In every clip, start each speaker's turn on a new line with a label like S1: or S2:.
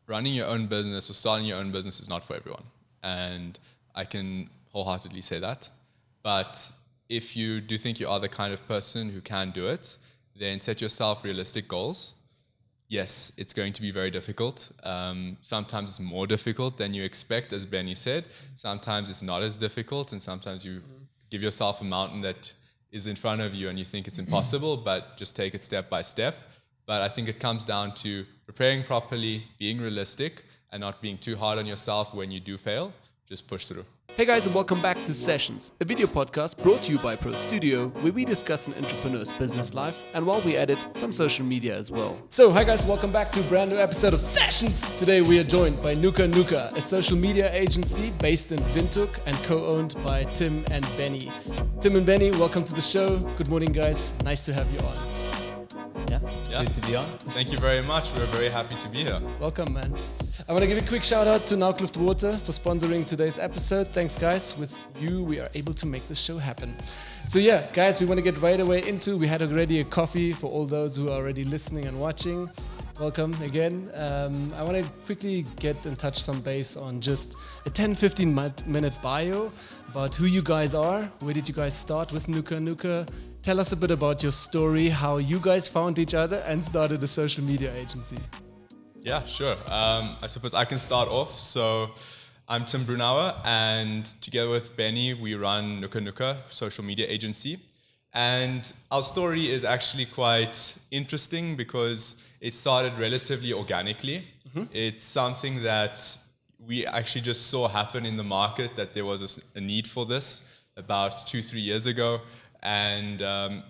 S1: running your own business or starting your own business is not for everyone. And I can wholeheartedly say that. But if you do think you are the kind of person who can do it, then set yourself realistic goals. Yes, it's going to be very difficult. Sometimes it's more difficult than you expect, as Benny said. Sometimes it's not as difficult, and sometimes you give yourself a mountain that is in front of you and you think it's impossible, but just take it step by step. But I think it comes down to preparing properly, being realistic, and not being too hard on yourself when you do fail. Just push through.
S2: Hey guys, and welcome back to Sessions, a video podcast brought to you by Pro Studio, where we discuss an entrepreneur's business life and while we edit some social media as well. So, hi guys, welcome back to a brand new episode of Sessions. Today we are joined by Nuka, a social media agency based in Windhoek and co-owned by Tim and Benny. Tim and Benny, welcome to the show. Good morning, guys. Nice to have you on.
S3: Yeah. Good to be on.
S1: Thank you very much. We're very happy to be here.
S2: Welcome, man. I want to give a quick shout out to Water for sponsoring today's episode. Thanks, guys. With you, we are able to make this show happen. So yeah, guys, we want to get right away into. We had already a coffee for all those who are already listening and watching. Welcome again. I want to quickly get and touch some base on just a 10-15 minute bio about who you guys are. Where did you guys start with Nuka? Tell us a bit about your story, how you guys found each other and started a social media agency.
S1: Yeah, sure. I suppose I can start off. So I'm Tim Brunauer, and together with Benny, we run Nuka, social media agency. And our story is actually quite interesting because it started relatively organically. Mm-hmm. It's something that we actually just saw happen in the market, that there was a need for this about 2-3 years ago. And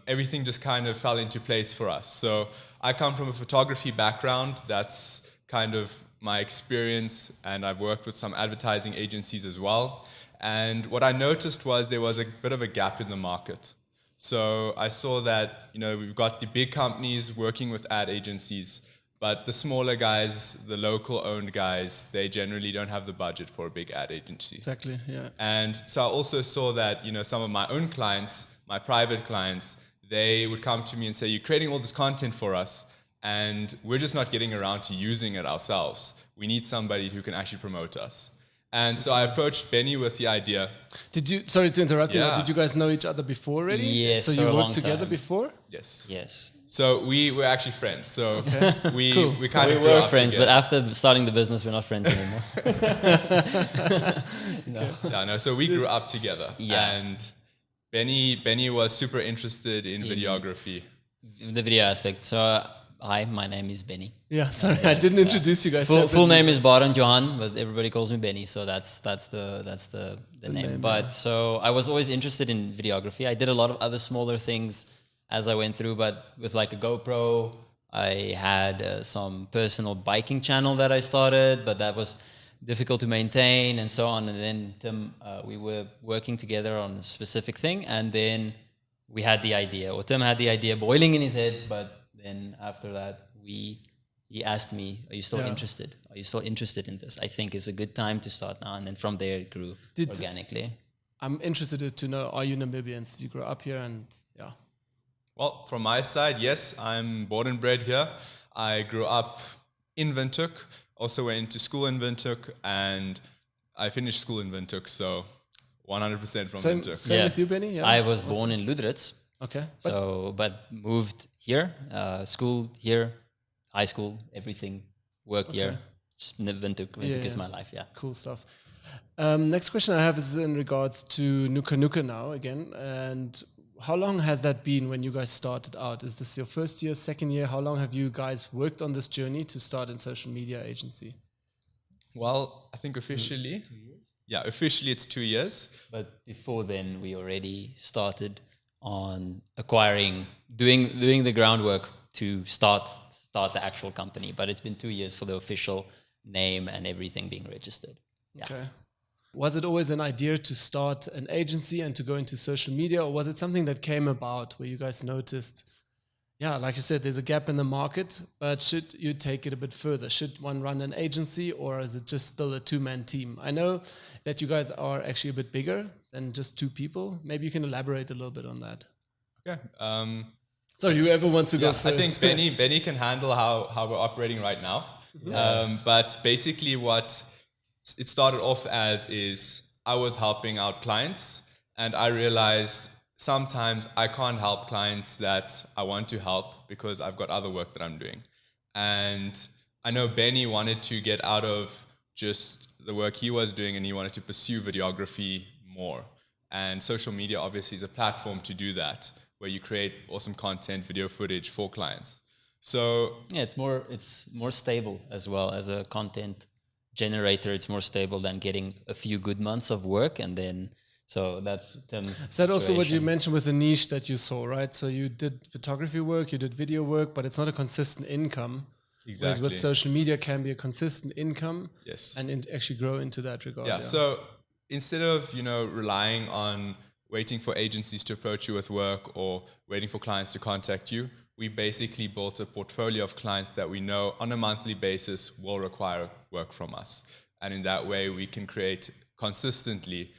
S1: everything just kind of fell into place for us. So I come from a photography background. That's kind of my experience, and I've worked with some advertising agencies as well. And what I noticed was there was a bit of a gap in the market. So I saw that, we've got the big companies working with ad agencies, but the smaller guys, the local owned guys, they generally don't have the budget for a big ad agency.
S2: Exactly, yeah.
S1: And so I also saw that, some of my own clients, my private clients, they would come to me and say, you're creating all this content for us, and we're just not getting around to using it ourselves. We need somebody who can actually promote us. And so I approached Benny with the idea.
S2: Sorry to interrupt you,
S1: Yeah.
S2: did you guys know each other before already?
S3: Yes,
S2: so
S3: for
S2: you
S3: a
S2: worked
S3: long
S2: together
S3: time.
S2: before?
S1: Yes. So we were actually friends. So we kind
S3: We
S1: of grew
S3: were
S1: up
S3: friends,
S1: together.
S3: but after starting the business, we're not friends anymore.
S1: No. So we grew up together.
S3: Yeah.
S1: And Benny was super interested in videography.
S3: The video aspect. So, hi, my name is Benny.
S2: Yeah, sorry, I didn't introduce you guys.
S3: Full name is Barend Johan, but everybody calls me Benny, so that's the name. But so I was always interested in videography. I did a lot of other smaller things as I went through, but with like a GoPro, I had some personal biking channel that I started, but that was difficult to maintain and so on. And then Tim, we were working together on a specific thing, and then we had the idea, or Tim had the idea boiling in his head, but then after that, he asked me, are you still interested? Are you still interested in this? I think it's a good time to start now. And then from there, it grew organically.
S2: I'm interested to know, are you Namibians? Did you grow up here? And yeah.
S1: Well, from my side, yes, I'm born and bred here. I grew up in Windhoek, also went to school in Windhoek, and I finished school in Windhoek, so 100% from Windhoek.
S2: Same with you, Benny? Yeah.
S3: I was born in Ludritz.
S2: Okay.
S3: But moved here, school here, high school, everything, worked here. Just Windhoek is my life, yeah.
S2: Cool stuff. Next question I have is in regards to Nuka now again. And how long has that been when you guys started out? Is this your first year, second year? How long have you guys worked on this journey to start a social media agency?
S1: Well, I think officially, 2 years? Yeah, officially it's 2 years.
S3: But before then, we already started on acquiring, doing the groundwork to start the actual company. But it's been 2 years for the official name and everything being registered. Yeah.
S2: Okay. Was it always an idea to start an agency and to go into social media, or was it something that came about where you guys noticed, like you said, there's a gap in the market, but should you take it a bit further? Should one run an agency, or is it just still a two-man team? I know that you guys are actually a bit bigger than just two people. Maybe you can elaborate a little bit on that.
S1: Okay.
S2: Sorry, whoever wants to go first.
S1: I think Benny can handle how we're operating right now. But basically what it started off as is I was helping out clients, and I realized sometimes I can't help clients that I want to help because I've got other work that I'm doing. And I know Benny wanted to get out of just the work he was doing, and he wanted to pursue videography more. And social media obviously is a platform to do that, where you create awesome content, video footage for clients. So
S3: yeah, it's more stable as well as a content generator. It's more stable than getting a few good months of work and then. So that's Tim's.
S2: Is that also what you
S3: situation.
S2: mentioned with the niche that you saw, right? So you did photography work, you did video work, but it's not a consistent income. Whereas
S1: exactly.
S2: with social media can be a consistent income.
S1: Yes.
S2: And actually grow into that regard.
S1: Yeah. So instead of, relying on waiting for agencies to approach you with work or waiting for clients to contact you, we basically built a portfolio of clients that we know on a monthly basis will require work from us. And in that way, we can create consistently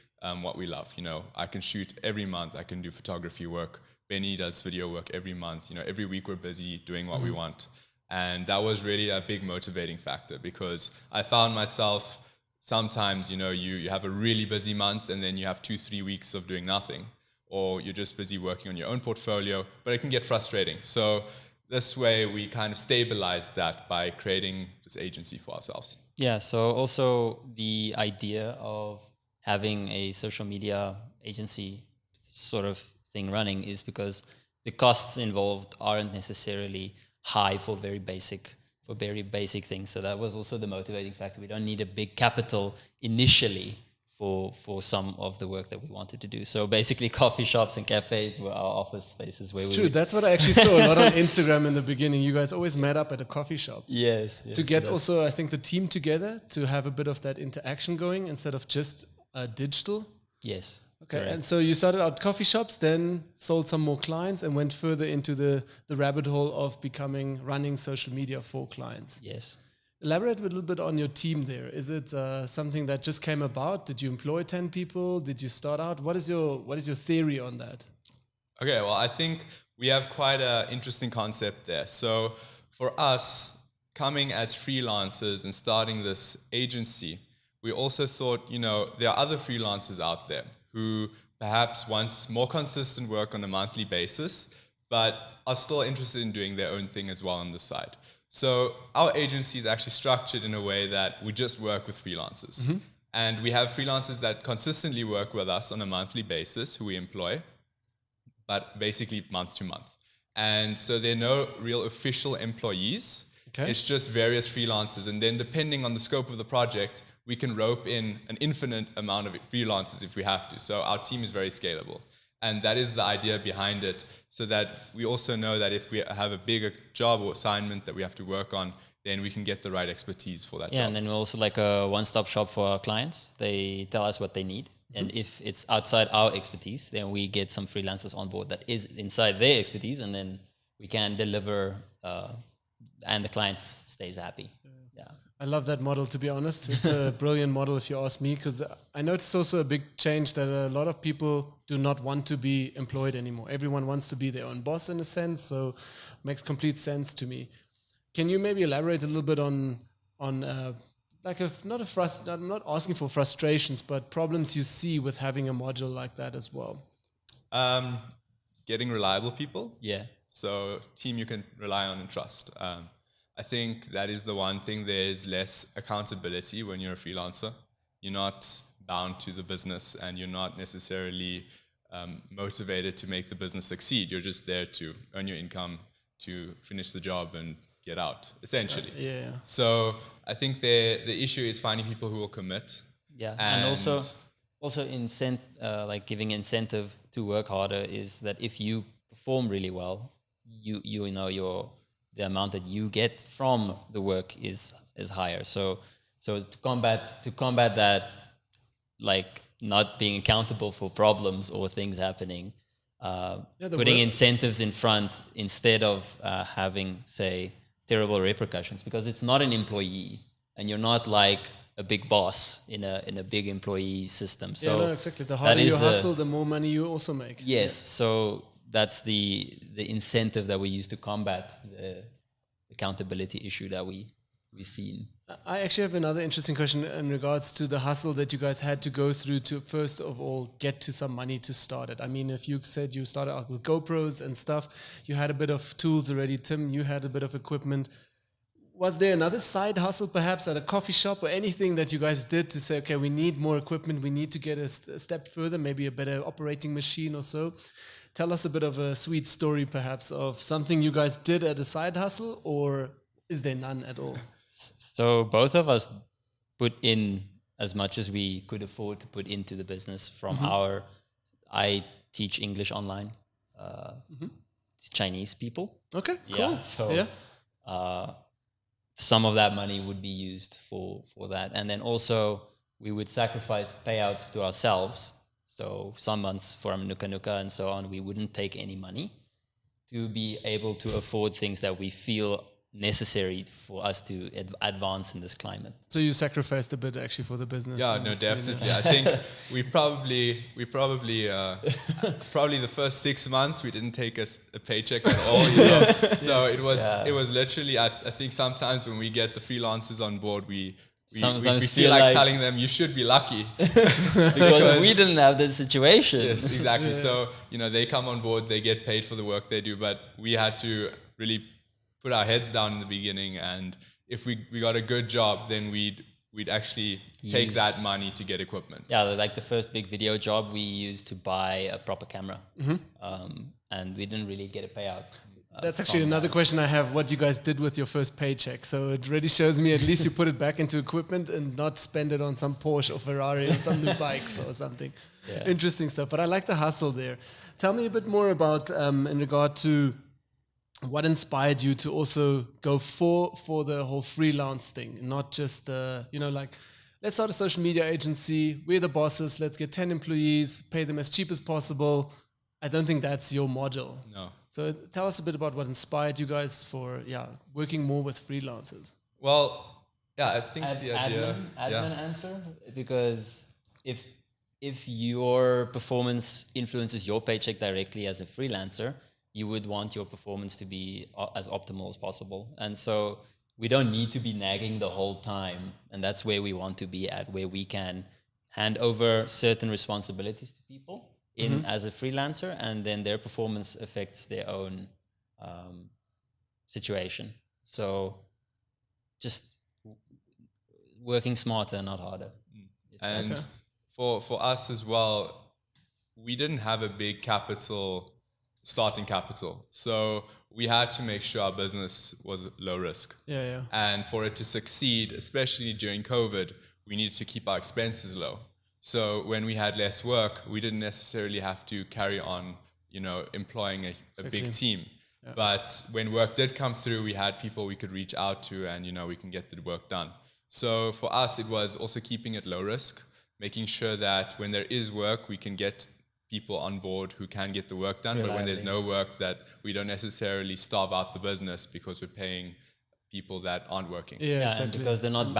S1: what we love. I can shoot every month. I can do photography work. Benny does video work every month. Every week we're busy doing what we want. And that was really a big motivating factor, because I found myself sometimes, you have a really busy month and then you have 2-3 weeks of doing nothing, or you're just busy working on your own portfolio, but it can get frustrating. So this way we kind of stabilized that by creating this agency for ourselves.
S3: Yeah. So also the idea of having a social media agency sort of thing running is because the costs involved aren't necessarily high for very basic things. So that was also the motivating factor. We don't need a big capital initially for some of the work that we wanted to do. So basically coffee shops and cafes were our office spaces. Where
S2: It's true. That's what I actually saw a lot on Instagram in the beginning. You guys always met up at a coffee shop.
S3: Yes.
S2: To get also, I think, the team together to have a bit of that interaction going instead of just digital.
S3: Yes.
S2: Okay,
S3: correct.
S2: and so you started out coffee shops, then sold some more clients and went further into the rabbit hole of running social media for clients.
S3: Yes.
S2: Elaborate a little bit on your team there. Is it something that just came about? Did you employ 10 people? Did you start out? What is your theory on that?
S1: Okay, well, I think we have quite an interesting concept there. So for us, coming as freelancers and starting this agency, we also thought, there are other freelancers out there who perhaps want more consistent work on a monthly basis, but are still interested in doing their own thing as well on the side. So our agency is actually structured in a way that we just work with freelancers. Mm-hmm. And we have freelancers that consistently work with us on a monthly basis who we employ, but basically month to month. And so there are no real official employees. Okay. It's just various freelancers. And then depending on the scope of the project, we can rope in an infinite amount of freelancers if we have to. So our team is very scalable. And that is the idea behind it, so that we also know that if we have a bigger job or assignment that we have to work on, then we can get the right expertise for that job.
S3: Yeah, and then we're also like a one-stop shop for our clients. They tell us what they need. Mm-hmm. And if it's outside our expertise, then we get some freelancers on board that is inside their expertise, and then we can deliver and the client stays happy. Yeah.
S2: I love that model, to be honest. It's a brilliant model if you ask me, because I noticed also a big change that a lot of people do not want to be employed anymore. Everyone wants to be their own boss in a sense, so it makes complete sense to me. Can you maybe elaborate a little bit on I'm not asking for frustrations, but problems you see with having a module like that as well?
S1: Getting reliable people.
S3: Yeah.
S1: So team you can rely on and trust. I think that is the one thing. There's less accountability when you're a freelancer. You're not bound to the business, and you're not necessarily motivated to make the business succeed. You're just there to earn your income, to finish the job and get out, essentially.
S2: Yeah.
S1: So I think the issue is finding people who will commit.
S3: Yeah, and also giving incentive to work harder is that if you perform really well, you know the amount that you get from the work is higher. So to combat that, like not being accountable for problems or things happening, putting incentives in front instead of having, say, terrible repercussions, because it's not an employee and you're not like a big boss in a big employee system. So
S2: no, exactly. The harder you hustle, the more money you also make.
S3: Yes. So that's the incentive that we use to combat the accountability issue that we we've seen.
S2: I actually have another interesting question in regards to the hustle that you guys had to go through to first of all get to some money to start it. I mean, if you said you started out with GoPros and stuff, you had a bit of tools already. Tim, you had a bit of equipment. Was there another side hustle perhaps at a coffee shop or anything that you guys did to say, okay, we need more equipment, we need to get a step further, maybe a better operating machine or so? Tell us a bit of a sweet story perhaps of something you guys did at a side hustle, or is there none at all?
S3: So both of us put in as much as we could afford to put into the business from I teach English online to Chinese people.
S2: Okay, cool.
S3: Yeah, so some of that money would be used for that. And then also we would sacrifice payouts to ourselves. So some months from Nuka Nuka and so on, we wouldn't take any money to be able to afford things that we feel necessary for us to advance in this climate.
S2: So you sacrificed a bit actually for the business.
S1: Yeah, no, definitely. I think we probably the first 6 months we didn't take a paycheck at all. You know? So it was literally. I think sometimes when we get the freelancers on board, we feel like telling them you should be lucky
S3: because we didn't have this situation.
S1: Yes, exactly. So they come on board, they get paid for the work they do, but we had to really put our heads down in the beginning, and if we got a good job, then we'd actually take that money to get equipment.
S3: Yeah, like the first big video job we used to buy a proper camera, and we didn't really get a payout.
S2: That's actually another question I have, what you guys did with your first paycheck. So it really shows me at least you put it back into equipment and not spend it on some Porsche or Ferrari and some new bikes or something. Yeah. Interesting stuff. But I like the hustle there. Tell me a bit more about, in regard to what inspired you to also go for the whole freelance thing, not just, like, let's start a social media agency, we're the bosses, let's get 10 employees, pay them as cheap as possible. I don't think that's your model.
S1: No.
S2: So tell us a bit about what inspired you guys for working more with freelancers.
S1: Well, I think the idea...
S3: Admin answer, because if your performance influences your paycheck directly as a freelancer, you would want your performance to be as optimal as possible. And so we don't need to be nagging the whole time. And that's where we want to be at, where we can hand over certain responsibilities to people as a freelancer, and then their performance affects their own situation. So just working smarter, not harder.
S1: And for us as well, we didn't have a big starting capital. So we had to make sure our business was low risk.
S2: Yeah.
S1: And for it to succeed, especially during COVID, we needed to keep our expenses low. So when we had less work, we didn't necessarily have to carry on, employing a big team. Yeah. But when work did come through, we had people we could reach out to and, we can get the work done. So for us, it was also keeping it low risk, making sure that when there is work, we can get people on board who can get the work done. But when there's no work, that we don't necessarily starve out the business because we're paying people that aren't working.
S3: Yeah, exactly. And because they're not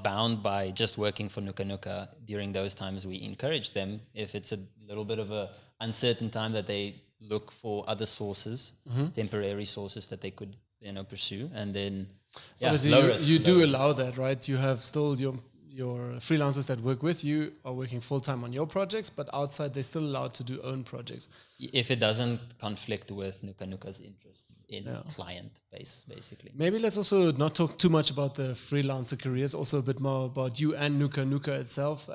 S3: bound by just working for Nuka Nuka. During those times, we encourage them, if it's a little bit of a uncertain time, that they look for other sources, temporary sources that they could pursue. And then
S2: you do allow that, right? You have still your freelancers that work with you are working full-time on your projects, but outside they're still allowed to do own projects.
S3: If it doesn't conflict with Nuka Nuka's interest in client base, basically.
S2: Maybe let's also not talk too much about the freelancer careers, also a bit more about you and Nuka Nuka itself.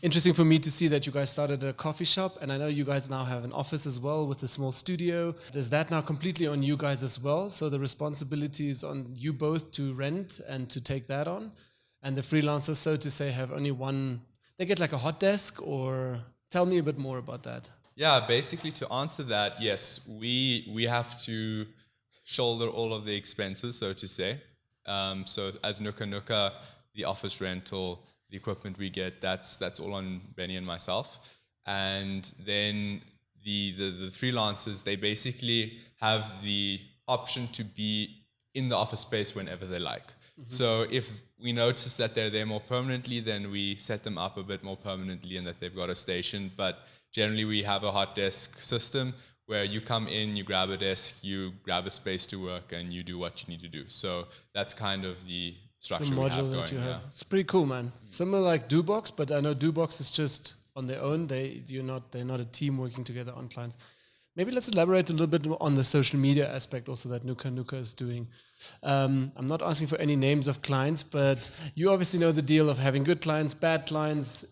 S2: Interesting for me to see that you guys started a coffee shop, and I know you guys now have an office as well with a small studio. Is that now completely on you guys as well? So the responsibility is on you both to rent and to take that on? And the freelancers, so to say, have only one, they get like a hot desk, or tell me a bit more about that.
S1: Yeah, basically to answer that, yes, we have to shoulder all of the expenses, so to say. So as Nuka Nuka, the office rental, the equipment we get, that's all on Beenia and myself. And then the freelancers, they basically have the option to be in the office space whenever they like. So if we notice that they're there more permanently, then we set them up a bit more permanently and that they've got a station. But generally we have a hot desk system where you come in, you grab a desk, you grab a space to work, and you do what you need to do. So that's kind of the structure
S2: The
S1: we have
S2: module
S1: going.
S2: that you have.
S1: Yeah.
S2: It's pretty cool, man. Similar like DoBox, but I know DoBox is just on their own. They're not a team working together on clients. Maybe let's elaborate a little bit on the social media aspect also that Nuka is doing. I'm not asking for any names of clients, but you obviously know the deal of having good clients, bad clients.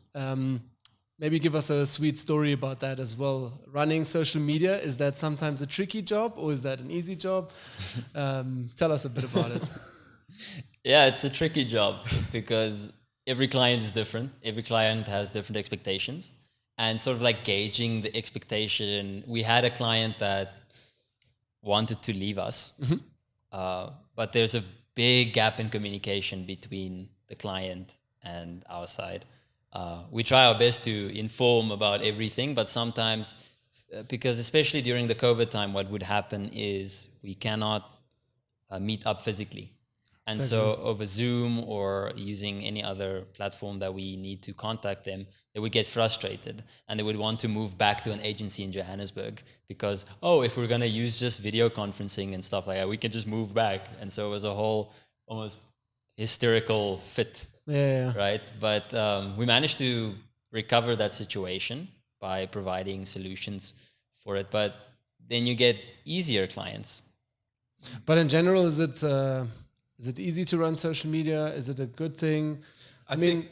S2: Maybe give us a sweet story about that as well. Running social media, is that sometimes a tricky job or is that an easy job? Tell us a bit about it.
S3: Yeah, it's a tricky job because every client is different. Every client has different expectations. And sort of like gauging the expectation. We had a client that wanted to leave us, but there's a big gap in communication between the client and our side. We try our best to inform about everything, but sometimes, because especially during the COVID time, what would happen is we cannot meet up physically. And so over Zoom or using any other platform that we need to contact them, they would get frustrated and they would want to move back to an agency in Johannesburg because, if we're going to use just video conferencing and stuff like that, we can just move back. And so it was a whole almost hysterical fit, right? But we managed to recover that situation by providing solutions for it. But then you get easier clients.
S2: But in general, is it easy to run social media? Is it a good thing?
S1: I think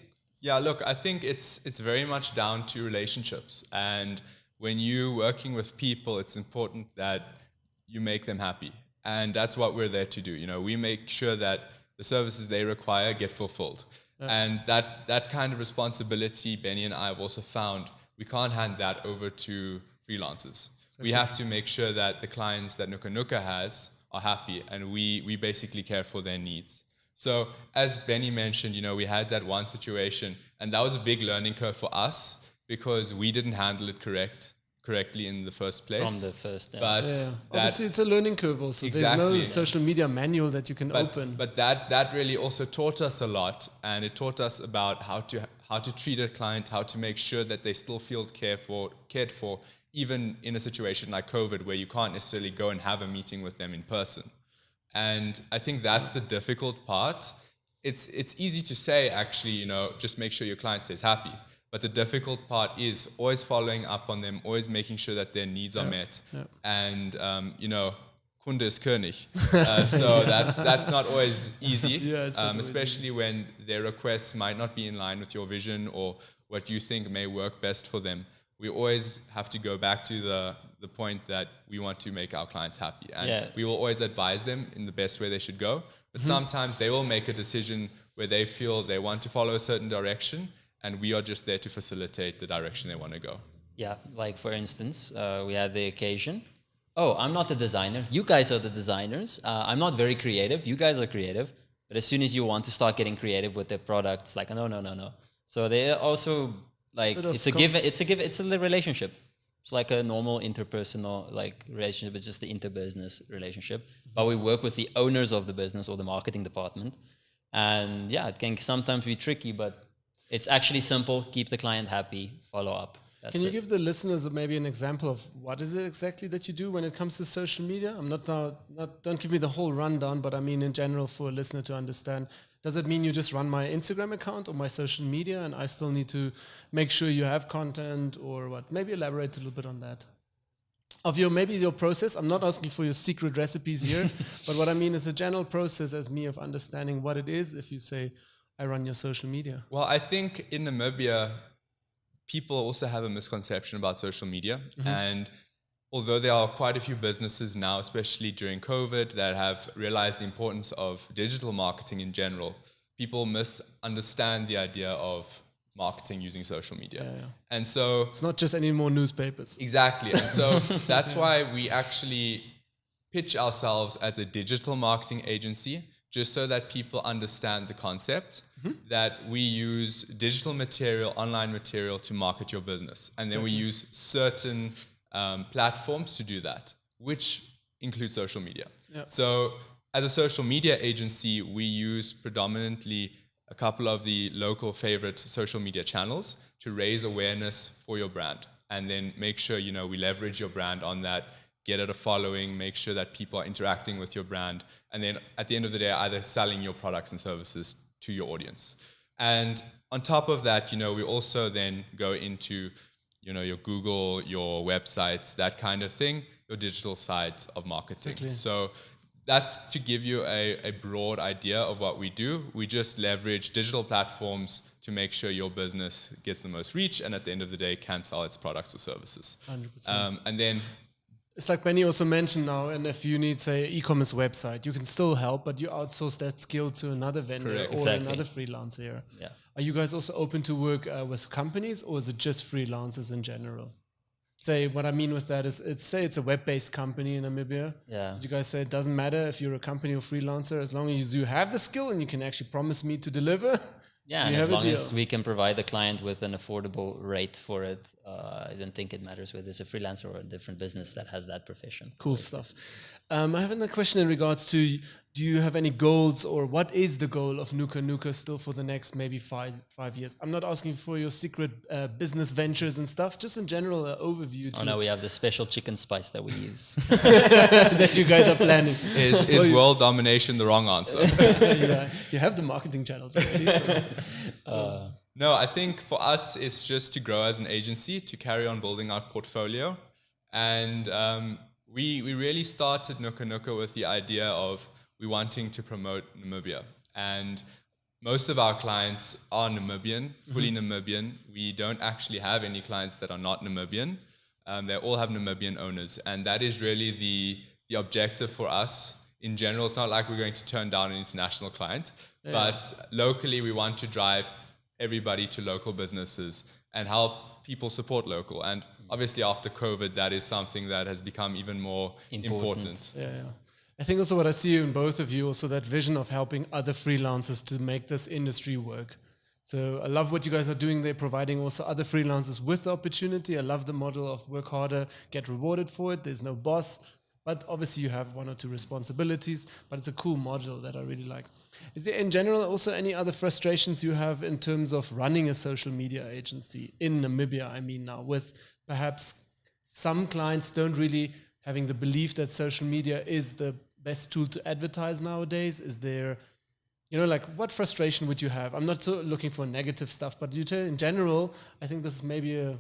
S1: it's very much down to relationships. And when you're working with people, it's important that you make them happy. And that's what we're there to do. You know, we make sure that the services they require get fulfilled. And that kind of responsibility, Beenia and I have also found, we can't hand that over to freelancers. We have to make sure that the clients that Nuka has are happy, and we basically care for their needs. So as Benny mentioned, we had that one situation, and that was a big learning curve for us because we didn't handle it correctly in the first place.
S3: From the first day.
S1: But
S2: obviously it's a learning curve also.
S1: Exactly.
S2: There's no social media manual that you can open.
S1: But that really also taught us a lot, and it taught us about how to treat a client, how to make sure that they still feel cared for, even in a situation like COVID where you can't necessarily go and have a meeting with them in person. And I think that's the difficult part. It's easy to say, actually, just make sure your client stays happy. But the difficult part is always following up on them, always making sure that their needs are met. Yeah. And, Kunde ist König. So that's not always easy, especially when their requests might not be in line with your vision or what you think may work best for them. We always have to go back to the point that we want to make our clients happy. And we will always advise them in the best way they should go. But sometimes they will make a decision where they feel they want to follow a certain direction, and we are just there to facilitate the direction they want to go.
S3: Yeah, like for instance, we had the occasion. I'm not the designer. You guys are the designers. I'm not very creative. You guys are creative. But as soon as you want to start getting creative with their products, like, no. So they also... it's a relationship. It's like a normal interpersonal relationship. It's just the interbusiness relationship. But we work with the owners of the business or the marketing department. And it can sometimes be tricky, but it's actually simple. Keep the client happy, follow up.
S2: Can you give the listeners maybe an example of what is it exactly that you do when it comes to social media? Don't give me the whole rundown, but I mean in general for a listener to understand. Does it mean you just run my Instagram account or my social media and I still need to make sure you have content or what? Maybe elaborate a little bit on that. Of your process. I'm not asking for your secret recipes here, but what I mean is a general process as me of understanding what it is if you say, I run your social media.
S1: Well, I think in Namibia, people also have a misconception about social media. And although there are quite a few businesses now, especially during COVID, that have realized the importance of digital marketing in general, people misunderstand the idea of marketing using social media. And so...
S2: It's not just any more newspapers.
S1: Exactly. And so that's why we actually pitch ourselves as a digital marketing agency, just so that people understand the concept that we use digital material, online material to market your business. And then we use certain platforms to do that, which includes social media. So as a social media agency, we use predominantly a couple of the local favorite social media channels to raise awareness for your brand. and then make sure, we leverage your brand on that, get it a following, make sure that people are interacting with your brand, and then at the end of the day, either selling your products and services to your audience. And on top of that, we also then go into, your Google, your websites, that kind of thing, your digital sides of marketing.
S2: Exactly.
S1: So that's to give you a broad idea of what we do. We just leverage digital platforms to make sure your business gets the most reach and at the end of the day can sell its products or services.
S2: 100%.
S1: And then
S2: it's like Benny also mentioned now, and if you need, say, an e-commerce website, you can still help, but you outsource that skill to another vendor
S1: Correct.
S2: or
S3: Exactly.
S2: another freelancer here.
S3: Yeah.
S2: Are you guys also open to work with companies, or is it just freelancers in general? Say, what I mean with that is, it's a web-based company in Namibia.
S3: Yeah.
S2: You guys say it doesn't matter if you're a company or freelancer, as long as you have the skill and you can actually promise me to deliver.
S3: Yeah, and as long as we can provide the client with an affordable rate for it, I don't think it matters whether it's a freelancer or a different business that has that profession.
S2: Cool stuff. I have another question in regards to, do you have any goals, or what is the goal of Nuka still for the next maybe five years? I'm not asking for your secret business ventures and stuff, just in general, an overview.
S3: Oh no, we have the special chicken spice that we use.
S2: that you guys are planning.
S1: is world domination the wrong answer?
S2: Yeah, you have the marketing channels already. So.
S1: No, I think for us, it's just to grow as an agency, to carry on building our portfolio. And we really started Nuka with the idea of we wanting to promote Namibia. And most of our clients are Namibian, fully Namibian. We don't actually have any clients that are not Namibian. They all have Namibian owners. And that is really the objective for us. In general, it's not like we're going to turn down an international client, but locally we want to drive everybody to local businesses and help people support local. And obviously after COVID, that is something that has become even more important.
S2: Yeah. I think also what I see in both of you, also that vision of helping other freelancers to make this industry work. So I love what you guys are doing there, providing also other freelancers with the opportunity. I love the model of work harder, get rewarded for it. There's no boss, but obviously you have one or two responsibilities, but it's a cool model that I really like. Is there in general also any other frustrations you have in terms of running a social media agency in Namibia? I mean now, with perhaps some clients don't really having the belief that social media is the best tool to advertise nowadays. Is there, like what frustration would you have? I'm not looking for negative stuff, but in general, I think this is maybe a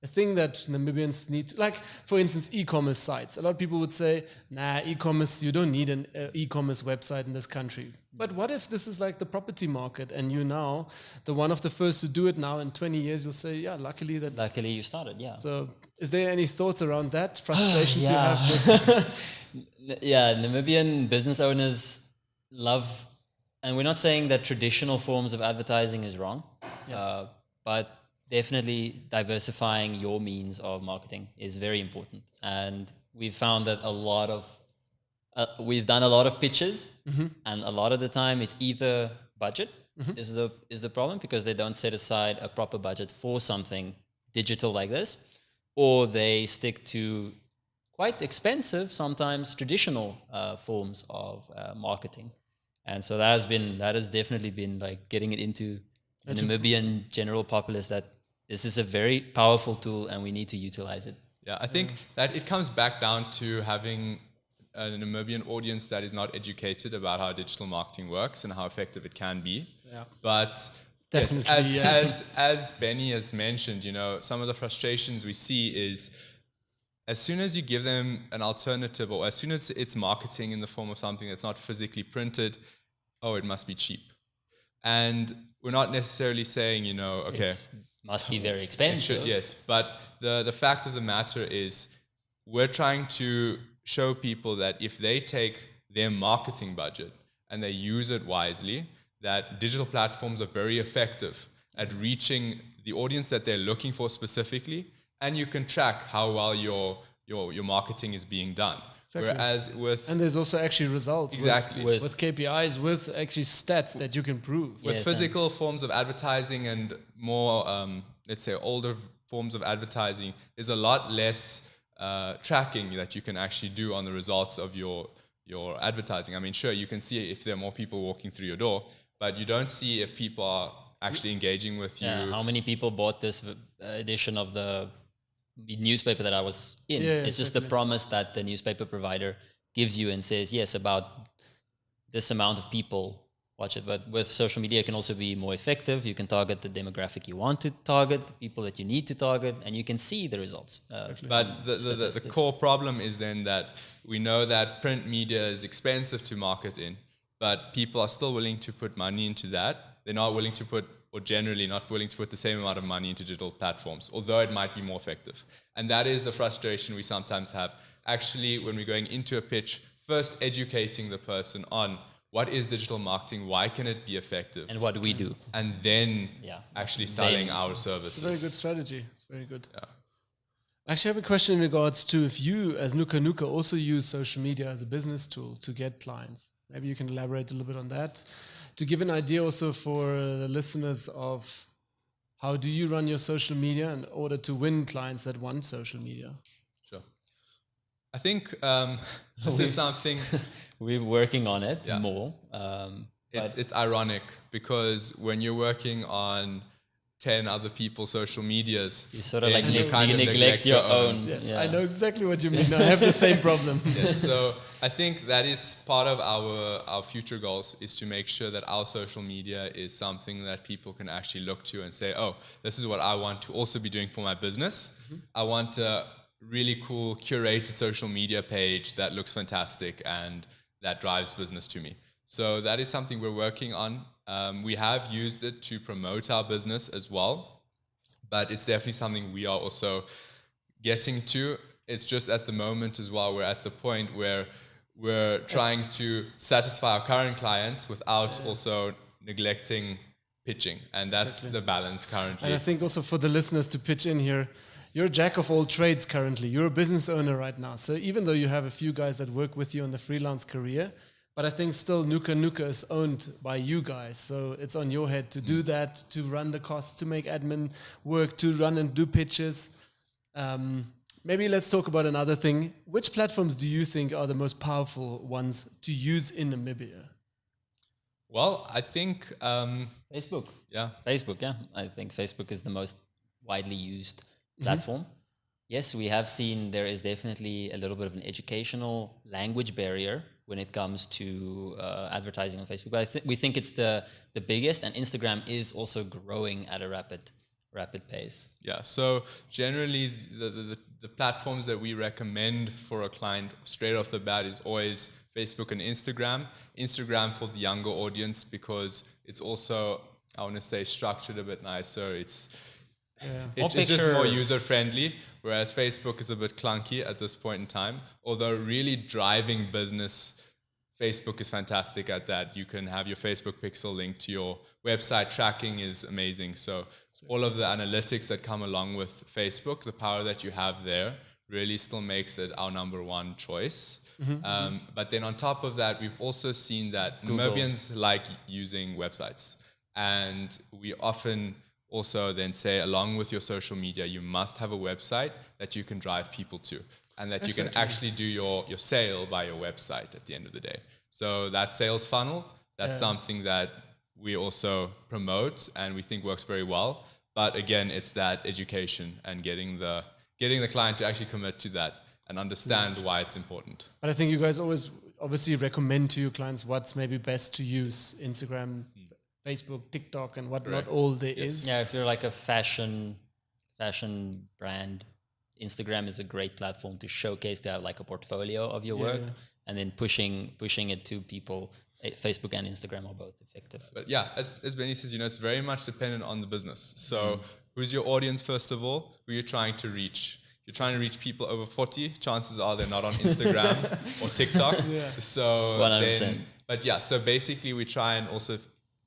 S2: thing that Namibians need to, like, for instance, e-commerce sites. A lot of people would say, nah, e-commerce, you don't need an e-commerce website in this country. But what if this is like the property market and you now, the one of the first to do it now in 20 years, you'll say, yeah, luckily
S3: you started, yeah.
S2: So is there any thoughts around that? Frustrations you have with...
S3: Yeah, Namibian business owners love, and we're not saying that traditional forms of advertising is wrong, but definitely diversifying your means of marketing is very important. And we've found that we've done a lot of pitches, and a lot of the time it's either budget is the problem, because they don't set aside a proper budget for something digital like this, or they stick to quite expensive, sometimes traditional forms of marketing. And so that has definitely been like getting it into the Namibian general populace that this is a very powerful tool and we need to utilize it.
S1: Yeah, I think that it comes back down to having a Namibian audience that is not educated about how digital marketing works and how effective it can be.
S2: Yeah.
S1: But
S2: definitely,
S1: as Benny has mentioned, some of the frustrations we see is as soon as you give them an alternative, or as soon as it's marketing in the form of something that's not physically printed, it must be cheap. And we're not necessarily saying, okay,
S3: it must be very expensive.
S1: Yes, but the fact of the matter is we're trying to show people that if they take their marketing budget and they use it wisely, that digital platforms are very effective at reaching the audience that they're looking for specifically, and you can track how well your marketing is being done. Exactly.
S2: And there's also actually results.
S1: Exactly.
S2: With KPIs, with actually stats that you can prove.
S1: With physical forms of advertising and more, let's say, older forms of advertising, there's a lot less tracking that you can actually do on the results of your advertising. I mean, sure, you can see if there are more people walking through your door, but you don't see if people are actually engaging with you.
S3: How many people bought this edition of the newspaper that I was in. It's just the promise that the newspaper provider gives you and says, yes, about this amount of people watch it. But with social media, it can also be more effective. You can target the demographic you want to target, the people that you need to target, and you can see the results.
S1: But the core problem is then that we know that print media is expensive to market in, but people are still willing to put money into that. They're not willing to put, or generally not willing to put the same amount of money into digital platforms, although it might be more effective. And that is a frustration we sometimes have. Actually, when we're going into a pitch, first educating the person on what is digital marketing, why can it be effective,
S3: and what do we do,
S1: and then actually selling our services.
S2: It's a very good strategy. It's very good. Yeah. I actually have a question in regards to if you, as Nuka, also use social media as a business tool to get clients. Maybe you can elaborate a little bit on that. To give an idea also for the listeners of how do you run your social media in order to win clients that want social media?
S1: Sure. I think this is something...
S3: We're working on it more.
S1: It's ironic because when you're working on 10 other people's social medias,
S3: you sort of like you neglect your own.
S2: Yes, I know exactly what you mean. I have the same problem.
S1: Yes, so I think that is part of our future goals, is to make sure that our social media is something that people can actually look to and say, oh, this is what I want to also be doing for my business. Mm-hmm. I want a really cool curated social media page that looks fantastic and that drives business to me. So that is something we're working on. We have used it to promote our business as well, but it's definitely something we are also getting to. It's just at the moment as well, we're at the point where we're trying to satisfy our current clients without also neglecting pitching. And that's the balance currently.
S2: And I think also for the listeners to pitch in here, you're a jack of all trades currently. You're a business owner right now. So even though you have a few guys that work with you on the freelance career, but I think still Nuka is owned by you guys. So it's on your head to do that, to run the costs, to make admin work, to run and do pitches. Maybe let's talk about another thing. Which platforms do you think are the most powerful ones to use in Namibia?
S1: Well, I think...
S3: Facebook.
S1: Yeah.
S3: Facebook, yeah. I think Facebook is the most widely used platform. Yes, we have seen there is definitely a little bit of an educational language barrier when it comes to advertising on Facebook. But we think it's the biggest, and Instagram is also growing at a rapid pace.
S1: Yeah, so generally the platforms that we recommend for a client straight off the bat is always Facebook and Instagram. Instagram for the younger audience because it's also, I want to say, structured a bit nicer. It's just more user-friendly, whereas Facebook is a bit clunky at this point in time. Although really driving business, Facebook is fantastic at that. You can have your Facebook pixel linked to your website. Tracking is amazing. So all of the analytics that come along with Facebook, the power that you have there, really still makes it our number one choice. But then on top of that, we've also seen that Namibians like using websites. And we often... also then say, along with your social media, you must have a website that you can drive people to and that you can actually do your sale by your website at the end of the day. So that sales funnel, that's something that we also promote and we think works very well. But again, it's that education and getting the client to actually commit to that and understand why it's important.
S2: But I think you guys always obviously recommend to your clients what's maybe best to use. Instagram, Facebook, TikTok, and what not all there is.
S3: Yeah, if you're like a fashion brand, Instagram is a great platform to showcase, to have like a portfolio of your work, and then pushing it to people. Facebook and Instagram are both effective.
S1: But yeah, as Benny says, it's very much dependent on the business. So who's your audience, first of all? Who you're trying to reach? If you're trying to reach people over 40, chances are they're not on Instagram or TikTok. So
S3: 100%.
S1: But yeah, so basically we try and also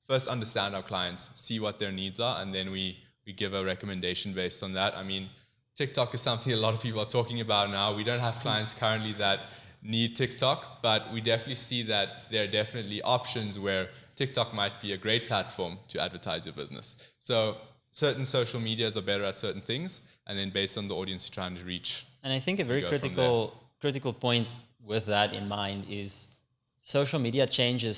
S1: first understand our clients, see what their needs are, and then we give a recommendation based on that. I mean, TikTok is something a lot of people are talking about now. We don't have clients currently that need TikTok, but we definitely see that there are definitely options where TikTok might be a great platform to advertise your business. So certain social medias are better at certain things, and then based on the audience you're trying to reach.
S3: And I think a very critical point with that in mind is social media changes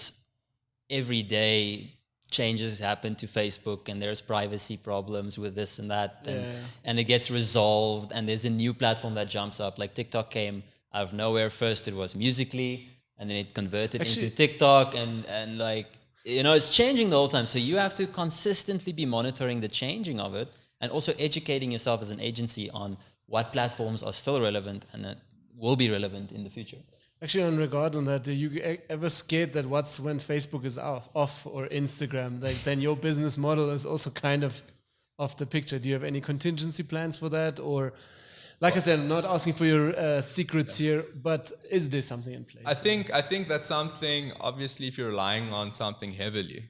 S3: every day changes happen to Facebook and there's privacy problems with this and that, and it gets resolved, and there's a new platform that jumps up. Like TikTok came out of nowhere. First it was Musical.ly, and then it converted into TikTok, and like, you know, it's changing the whole time. So you have to consistently be monitoring the changing of it, and also educating yourself as an agency on what platforms are still relevant and will be relevant in the future.
S2: Actually, on regard on that, are you ever scared that when Facebook is off or Instagram, like then your business model is also kind of off the picture? Do you have any contingency plans for that? Or, like I said, I'm not asking for your secrets here, but is there something in place?
S1: I think that's something, obviously, if you're relying on something heavily,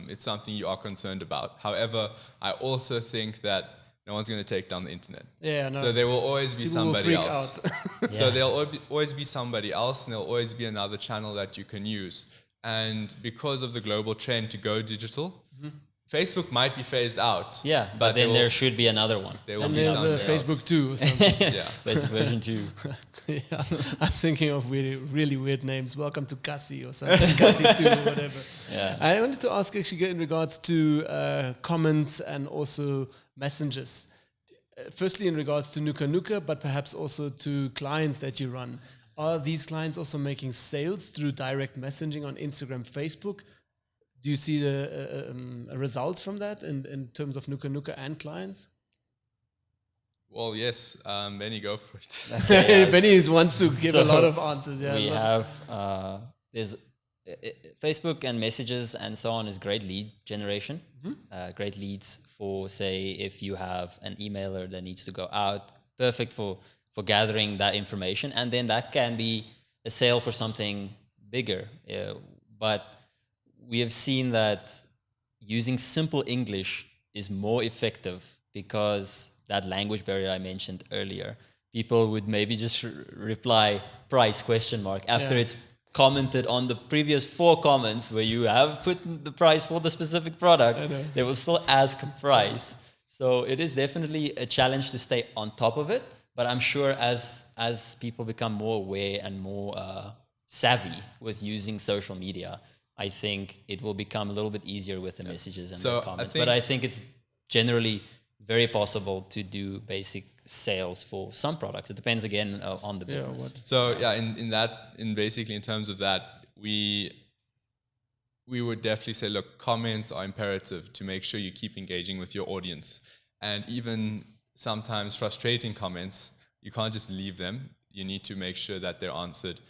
S1: it's something you are concerned about. However, I also think that no one's going to take down the internet.
S2: Yeah, no.
S1: So there will always be
S2: People
S1: somebody
S2: will freak
S1: else.
S2: out.
S1: So there'll always be somebody else, and there'll always be another channel that you can use. And because of the global trend to go digital, Facebook might be phased out.
S3: Yeah, but then there should be another one.
S1: There will
S2: And
S1: be
S2: there's a
S1: something
S2: Facebook
S1: else.
S2: 2 or something.
S1: Yeah.
S3: Facebook version 2.
S2: Yeah, I'm thinking of really weird names. Welcome to Cassie or something, Cassie 2 or whatever.
S3: Yeah.
S2: I wanted to ask actually in regards to comments and also messengers. Firstly, in regards to Nuka, but perhaps also to clients that you run. Are these clients also making sales through direct messaging on Instagram, Facebook? Do you see the results from that in terms of Nuka and clients?
S1: Well, yes. Benny, go for it.
S3: Okay,
S2: Benny wants to give a
S3: So
S2: lot of answers. Yeah,
S3: we have there's Facebook and messages and so on is great lead generation, great leads for, say, if you have an emailer that needs to go out, perfect for gathering that information, and then that can be a sale for something bigger. But we have seen that using simple English is more effective because that language barrier I mentioned earlier. People would maybe just reply price ? After it's commented on the previous 4 comments where you have put the price for the specific product, they will still ask a price. So it is definitely a challenge to stay on top of it. But I'm sure as people become more aware and more savvy with using social media, I think it will become a little bit easier with the messages and the comments. But I think it's generally very possible to do basic sales for some products. It depends again on the business.
S1: So yeah, in terms of that, we would definitely say, look, comments are imperative to make sure you keep engaging with your audience. And even sometimes frustrating comments, you can't just leave them. You need to make sure that they're answered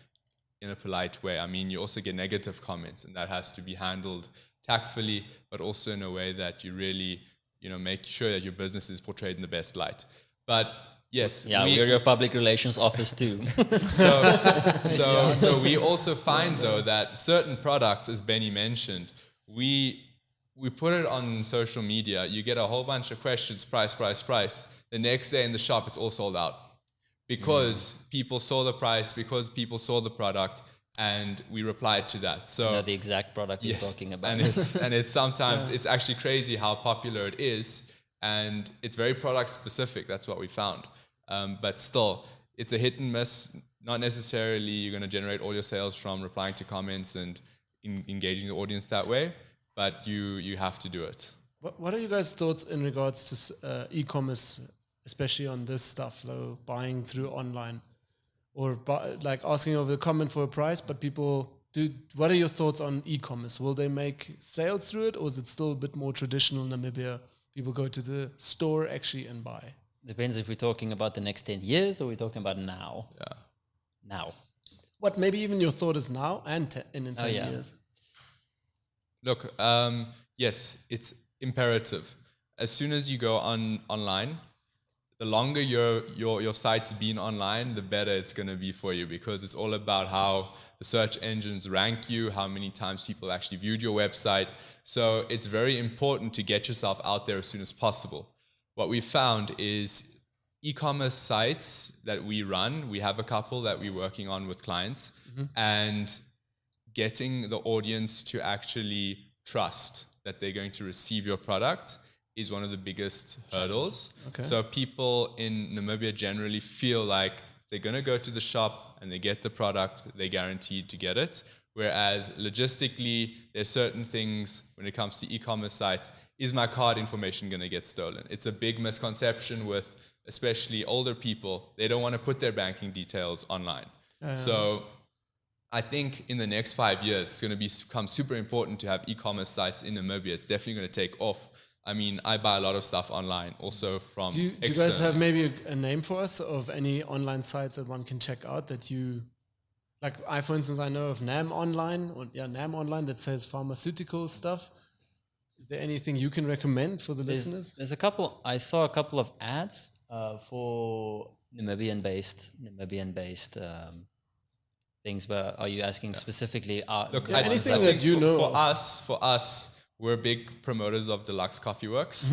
S1: in a polite way. I mean, you also get negative comments, and that has to be handled tactfully, but also in a way that you really, make sure that your business is portrayed in the best light. But yes,
S3: we're your public relations office too.
S1: So we also find though that certain products, as Benny mentioned, we put it on social media. You get a whole bunch of questions, price. The next day in the shop, it's all sold out because people saw the price, because people saw the product, and we replied to that. So
S3: the exact product he's talking about.
S1: And it's sometimes it's actually crazy how popular it is, and it's very product specific. That's what we found. But still, it's a hit and miss. Not necessarily you're going to generate all your sales from replying to comments and engaging the audience that way, but you have to do it.
S2: What are you guys' thoughts in regards to e-commerce, especially on this stuff, though, buying through online? Or like asking over the comment for a price, but people do. What are your thoughts on e-commerce? Will they make sales through it, or is it still a bit more traditional in Namibia? People go to the store actually and buy.
S3: Depends if we're talking about the next 10 years or we're talking about now.
S1: Yeah.
S3: Now.
S2: What maybe even your thought is now and in 10 years?
S1: Look, yes, it's imperative. As soon as you go online, the longer your site's been online, the better it's going to be for you, because it's all about how the search engines rank you, how many times people actually viewed your website. So it's very important to get yourself out there as soon as possible. What we found is e-commerce sites that we run, we have a couple that we're working on with clients, and getting the audience to actually trust that they're going to receive your product is one of the biggest hurdles. Okay. So people in Namibia generally feel like they're going to go to the shop and they get the product, they're guaranteed to get it. Whereas logistically, there's certain things when it comes to e-commerce sites. Is my card information going to get stolen? It's a big misconception with especially older people. They don't want to put their banking details online. So I think in the next 5 years, it's going to become super important to have e-commerce sites in Namibia. It's definitely going to take off. I mean, I buy a lot of stuff online, also from
S2: Do you guys have maybe a name for us of any online sites that one can check out that you, like I, for instance, I know of NAM Online, NAM Online that says pharmaceutical stuff. Is there anything you can recommend for the listeners?
S3: There's a couple. I saw a couple of ads for Namibian-based things. But are you asking specifically?
S1: Look,
S2: anything
S1: I
S2: that
S1: think
S2: you know
S1: for us, we're big promoters of Deluxe Coffee Works.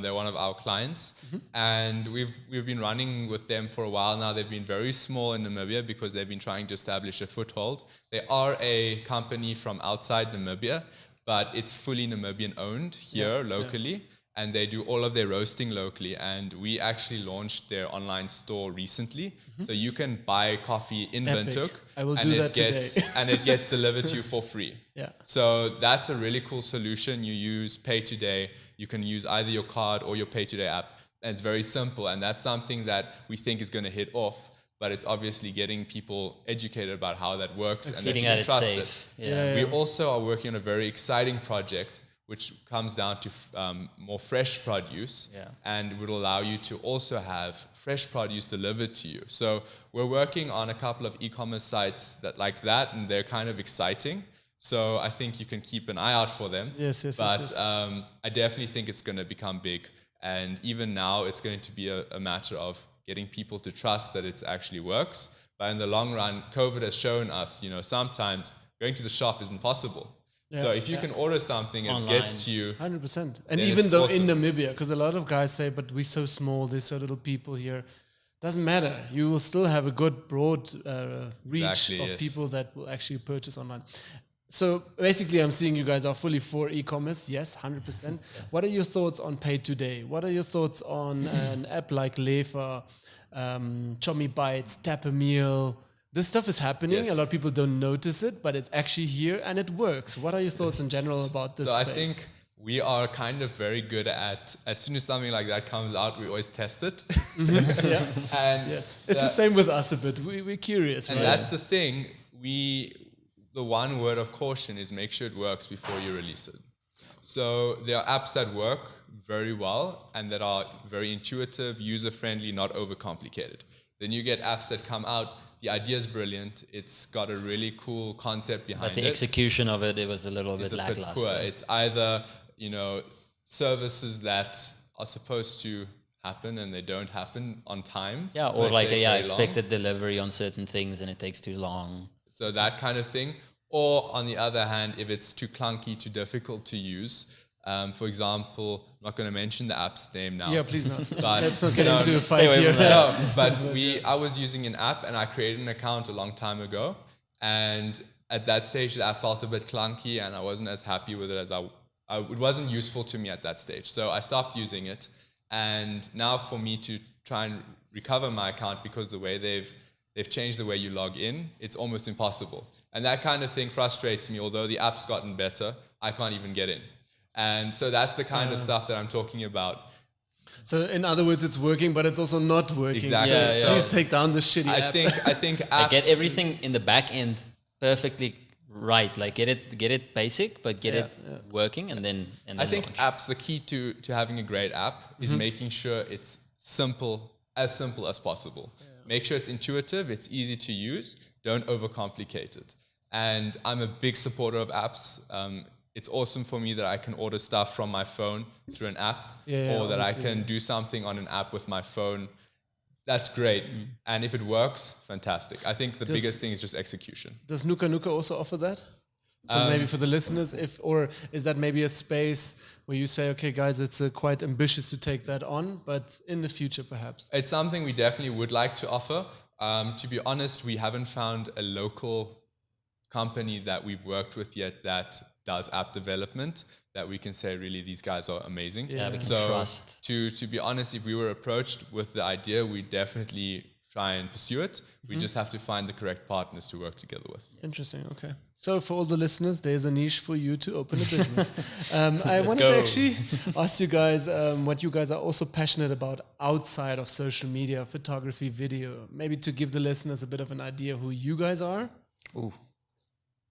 S1: They're one of our clients, and we've been running with them for a while now. They've been very small in Namibia because they've been trying to establish a foothold. They are a company from outside Namibia, but it's fully Namibian owned here locally, and they do all of their roasting locally. And we actually launched their online store recently, so you can buy coffee in windhoek.
S2: I will do that today.
S1: And it gets delivered to you for free.
S2: Yeah.
S1: So that's a really cool solution. You use Pay Today. You can use either your card or your Pay Today app. And it's very simple. And that's something that we think is going to hit off. But it's obviously getting people educated about how that works and that you can trust it. We also are working on a very exciting project which comes down to more fresh produce, and will allow you to also have fresh produce delivered to you. So we're working on a couple of e-commerce sites that, and they're kind of exciting. So I think you can keep an eye out for them. But I definitely think it's going to become big. And even now, it's going to be a matter of getting people to trust that it actually works. But in the long run, COVID has shown us, sometimes going to the shop isn't possible. So if you can order something and it gets to you...
S2: 100%. And even though in Namibia, because a lot of guys say, but we're so small, there's so little people here. Doesn't matter. You will still have a good broad reach of people that will actually purchase online. So basically, I'm seeing you guys are fully for e-commerce. Yes, 100%. What are your thoughts on Pay Today? What are your thoughts on an app like Lefa, Chomi Bites, Tap a Meal? This stuff is happening. A lot of people don't notice it, but it's actually here and it works. What are your thoughts in general about this space?
S1: I think we are kind of very good at, as soon as something like that comes out, we always test it. And
S2: it's the same with us a bit. We're curious.
S1: And that's the thing. The one word of caution is make sure it works before you release it. So there are apps that work very well and that are very intuitive, user-friendly, not overcomplicated. Then you get apps that come out. The idea is brilliant. It's got a really cool concept behind it.
S3: But the execution of it was a little bit lackluster.
S1: Poor. It's either, services that are supposed to happen and they don't happen on time.
S3: Yeah, or expected delivery on certain things and it takes too long.
S1: So that kind of thing. Or on the other hand, if it's too clunky, too difficult to use. For example, I'm not going to mention the app's name now.
S2: Yeah, please not.
S1: But
S2: let's not get into a fight here.
S1: No, but I was using an app and I created an account a long time ago. And at that stage, the app felt a bit clunky and I wasn't as happy with it as it wasn't useful to me at that stage. So I stopped using it. And now for me to try and recover my account because the way they've changed the way you log in, it's almost impossible. And that kind of thing frustrates me. Although the app's gotten better, I can't even get in. And so that's the kind of stuff that I'm talking about.
S2: So in other words, it's working, but it's also not working.
S1: Exactly.
S2: So please take down the shitty app.
S1: I think apps...
S3: Get everything in the back end perfectly right. Like get it basic, but get it working and then
S1: I think launch. Apps, the key to having a great app is making sure it's simple as possible. Yeah. Make sure it's intuitive, it's easy to use, don't overcomplicate it. And I'm a big supporter of apps. It's awesome for me that I can order stuff from my phone through an app, or that I can do something on an app with my phone. That's great. And if it works, fantastic. I think the biggest thing is just execution.
S2: Does Nuka also offer that? So maybe for the listeners, or is that maybe a space where you say, okay, guys, it's quite ambitious to take that on, but in the future, perhaps?
S1: It's something we definitely would like to offer. To be honest, we haven't found a local company that we've worked with yet that does app development that we can say, really, these guys are amazing.
S3: Yeah, we can trust.
S1: To be honest, if we were approached with the idea, we'd definitely try and pursue it. We just have to find the correct partners to work together with.
S2: Interesting. Okay. So for all the listeners, there's a niche for you to open a business. I wanted
S3: go.
S2: to actually ask you guys what you guys are also passionate about outside of social media, photography, video. Maybe to give the listeners a bit of an idea who you guys are.
S3: Ooh,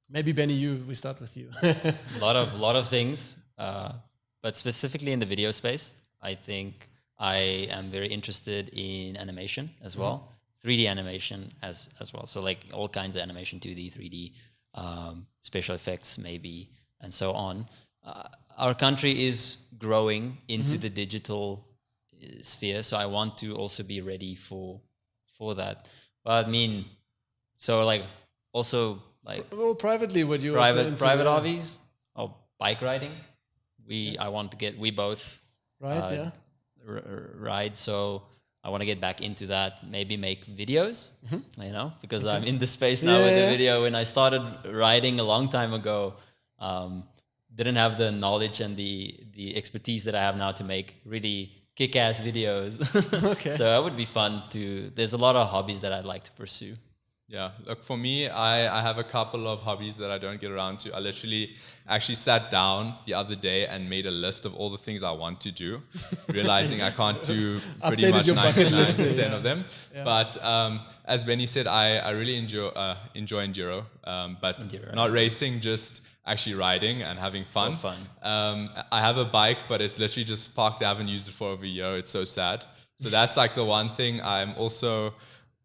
S2: Maybe Benny, we start with you.
S3: a lot of things, but specifically in the video space, I think I am very interested in animation as well, 3D animation as well. So like all kinds of animation, 2D, 3D, special effects maybe, and so on. Our country is growing into the digital sphere, so I want to also be ready for that. But I mean, so like also like
S2: Well, privately, what you also into,
S3: private hobbies or bike riding. We both
S2: right? Yeah.
S3: ride, so I want to get back into that. Maybe make videos, because I'm in the space now with the video. When I started riding a long time ago, didn't have the knowledge and the expertise that I have now to make really kick-ass videos.
S2: Okay.
S3: So that would be fun to. There's a lot of hobbies that I'd like to pursue.
S1: Yeah, look, for me, I have a couple of hobbies that I don't get around to. I literally actually sat down the other day and made a list of all the things I want to do, realizing I can't do pretty
S2: Updated
S1: much
S2: your bucket list
S1: 99% of them. Yeah. But as Benny said, I really enjoy enduro, but
S3: Enduro.
S1: not racing, just actually riding and having fun.
S3: For fun.
S1: I have a bike, but it's literally just parked. I haven't used it for over a year. It's so sad. So that's like the one thing.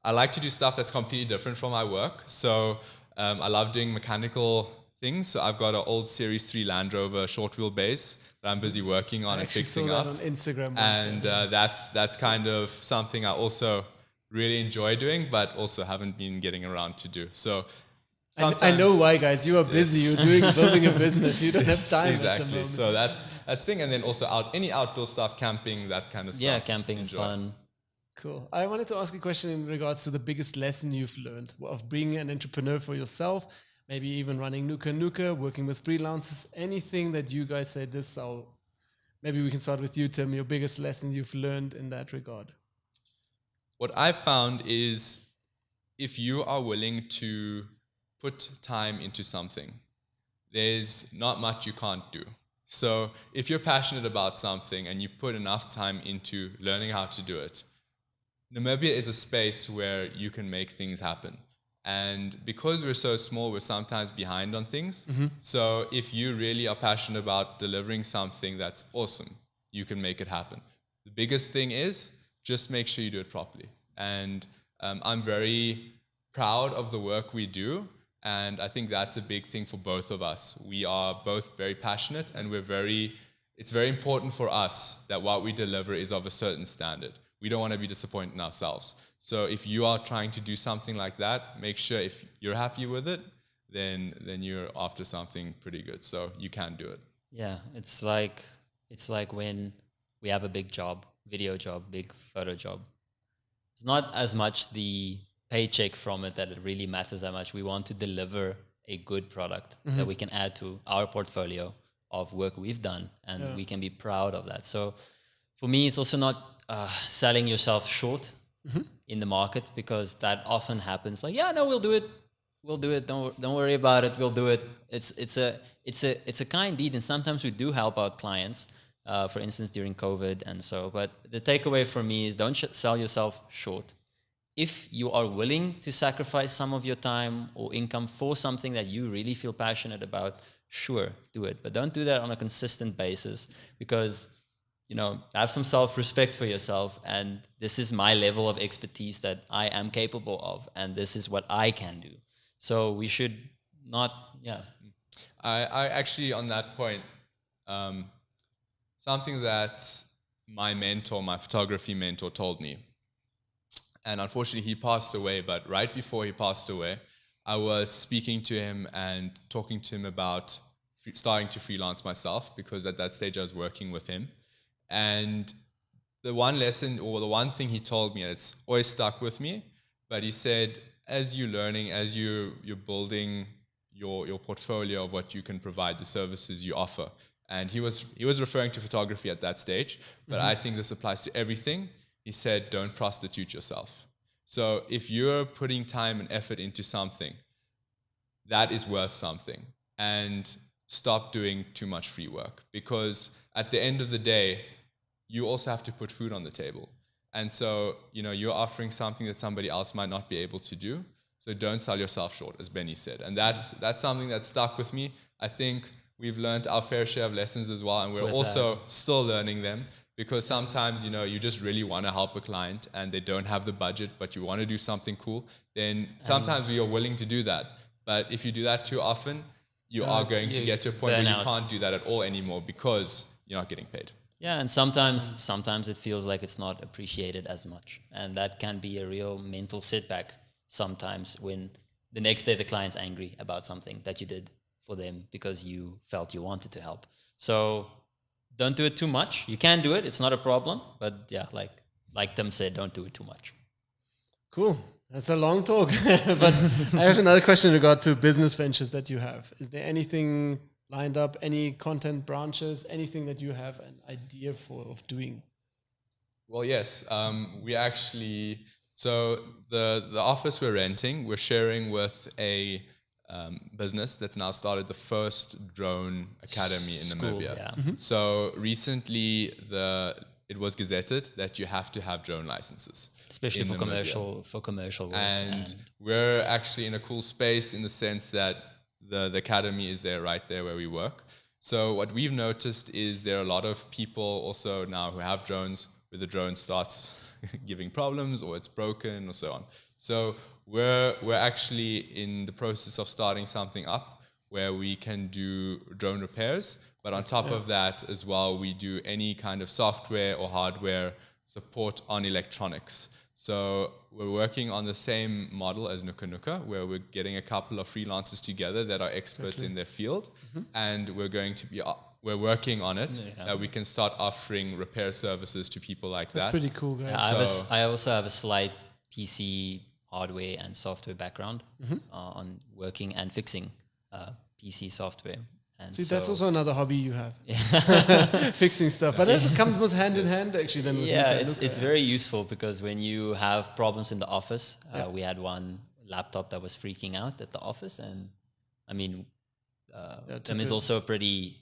S1: I like to do stuff that's completely different from my work. So I love doing mechanical things. So I've got an old Series 3 Land Rover short wheelbase that I'm busy working on and fixing
S2: saw
S1: up.
S2: that on Instagram.
S1: And that's kind of something I also really enjoy doing, but also haven't been getting around to do. So
S2: I know why, guys. You are busy. You're building a business. You don't have time
S1: exactly.
S2: at the moment.
S1: So that's the thing. And then also any outdoor stuff, camping, that kind of stuff.
S3: Yeah, camping is fun.
S2: Cool. I wanted to ask a question in regards to the biggest lesson you've learned of being an entrepreneur for yourself, maybe even running Nuka, working with freelancers, anything that you guys say this. So maybe we can start with you, Tim, your biggest lessons you've learned in that regard.
S1: What I've found is if you are willing to put time into something, there's not much you can't do. So if you're passionate about something and you put enough time into learning how to do it, Namibia is a space where you can make things happen. And because we're so small, we're sometimes behind on things. So if you really are passionate about delivering something that's awesome, you can make it happen. The biggest thing is just make sure you do it properly. And I'm very proud of the work we do. And I think that's a big thing for both of us. We are both very passionate, and it's very important for us that what we deliver is of a certain standard. We don't want to be disappointed in ourselves. So if you are trying to do something like that, make sure if you're happy with it, then you're after something pretty good. So you can do it.
S3: Yeah, it's like when we have a big job, video job, big photo job. It's not as much the paycheck from it that it really matters that much. We want to deliver a good product that we can add to our portfolio of work we've done, and we can be proud of that. So for me, it's also not selling yourself short in the market, because that often happens. Like, yeah, no, we'll do it. Don't worry about it. We'll do it. It's a kind deed, and sometimes we do help out clients. For instance, during COVID and so. But the takeaway for me is don't sell yourself short. If you are willing to sacrifice some of your time or income for something that you really feel passionate about, sure, do it. But don't do that on a consistent basis, because have some self-respect for yourself, and this is my level of expertise that I am capable of, and this is what I can do. So we should not,
S1: I actually, on that point, something that my photography mentor told me, and unfortunately he passed away, but right before he passed away, I was speaking to him and talking to him about starting to freelance myself, because at that stage I was working with him. And the one lesson, or the one thing he told me, and it's always stuck with me, but he said, as you're learning, as you're building your portfolio of what you can provide, the services you offer. And he was referring to photography at that stage, but I think this applies to everything. He said, don't prostitute yourself. So if you're putting time and effort into something, that is worth something. And stop doing too much free work, because at the end of the day, you also have to put food on the table. And so, you're offering something that somebody else might not be able to do. So don't sell yourself short, as Benny said. And that's something that stuck with me. I think we've learned our fair share of lessons as well, and we're also still learning them, because sometimes, you just really want to help a client and they don't have the budget, but you want to do something cool. Then sometimes we are willing to do that. But if you do that too often, you are going to get to a point where you can't do that at all anymore, because you're not getting paid.
S3: Yeah, and sometimes it feels like it's not appreciated as much. And that can be a real mental setback sometimes, when the next day the client's angry about something that you did for them because you felt you wanted to help. So don't do it too much. You can do it, it's not a problem. But yeah, like Tim said, don't do it too much.
S2: Cool. That's a long talk. But I have another question in regard to business ventures that you have. Is there anything lined up, any content branches, anything that you have an idea of doing?
S1: Well, yes. We actually, so the office we're renting, we're sharing with a business that's now started the first drone academy in Namibia.
S3: Yeah.
S2: Mm-hmm.
S1: So recently, it was gazetted that you have to have drone licenses,
S3: especially for commercial work.
S1: And we're actually in a cool space in the sense that the academy is right there where we work. So what we've noticed is there are a lot of people also now who have drones, where the drone starts giving problems or it's broken or so on. So we're actually in the process of starting something up where we can do drone repairs, but on top of that as well, we do any kind of software or hardware support on electronics. So we're working on the same model as Nuka, where we're getting a couple of freelancers together that are experts in their field, and we're working on it, that we can start offering repair services to people like that.
S2: That's pretty cool, guys.
S3: Yeah, I also have a slight PC hardware and software background on working and fixing PC software. And
S2: see, that's also another hobby you have. Fixing stuff. But that comes most hand in hand, actually, then with Nuka.
S3: It's very useful, because when you have problems in the office, we had one laptop that was freaking out at the office. And I mean, Tim is also he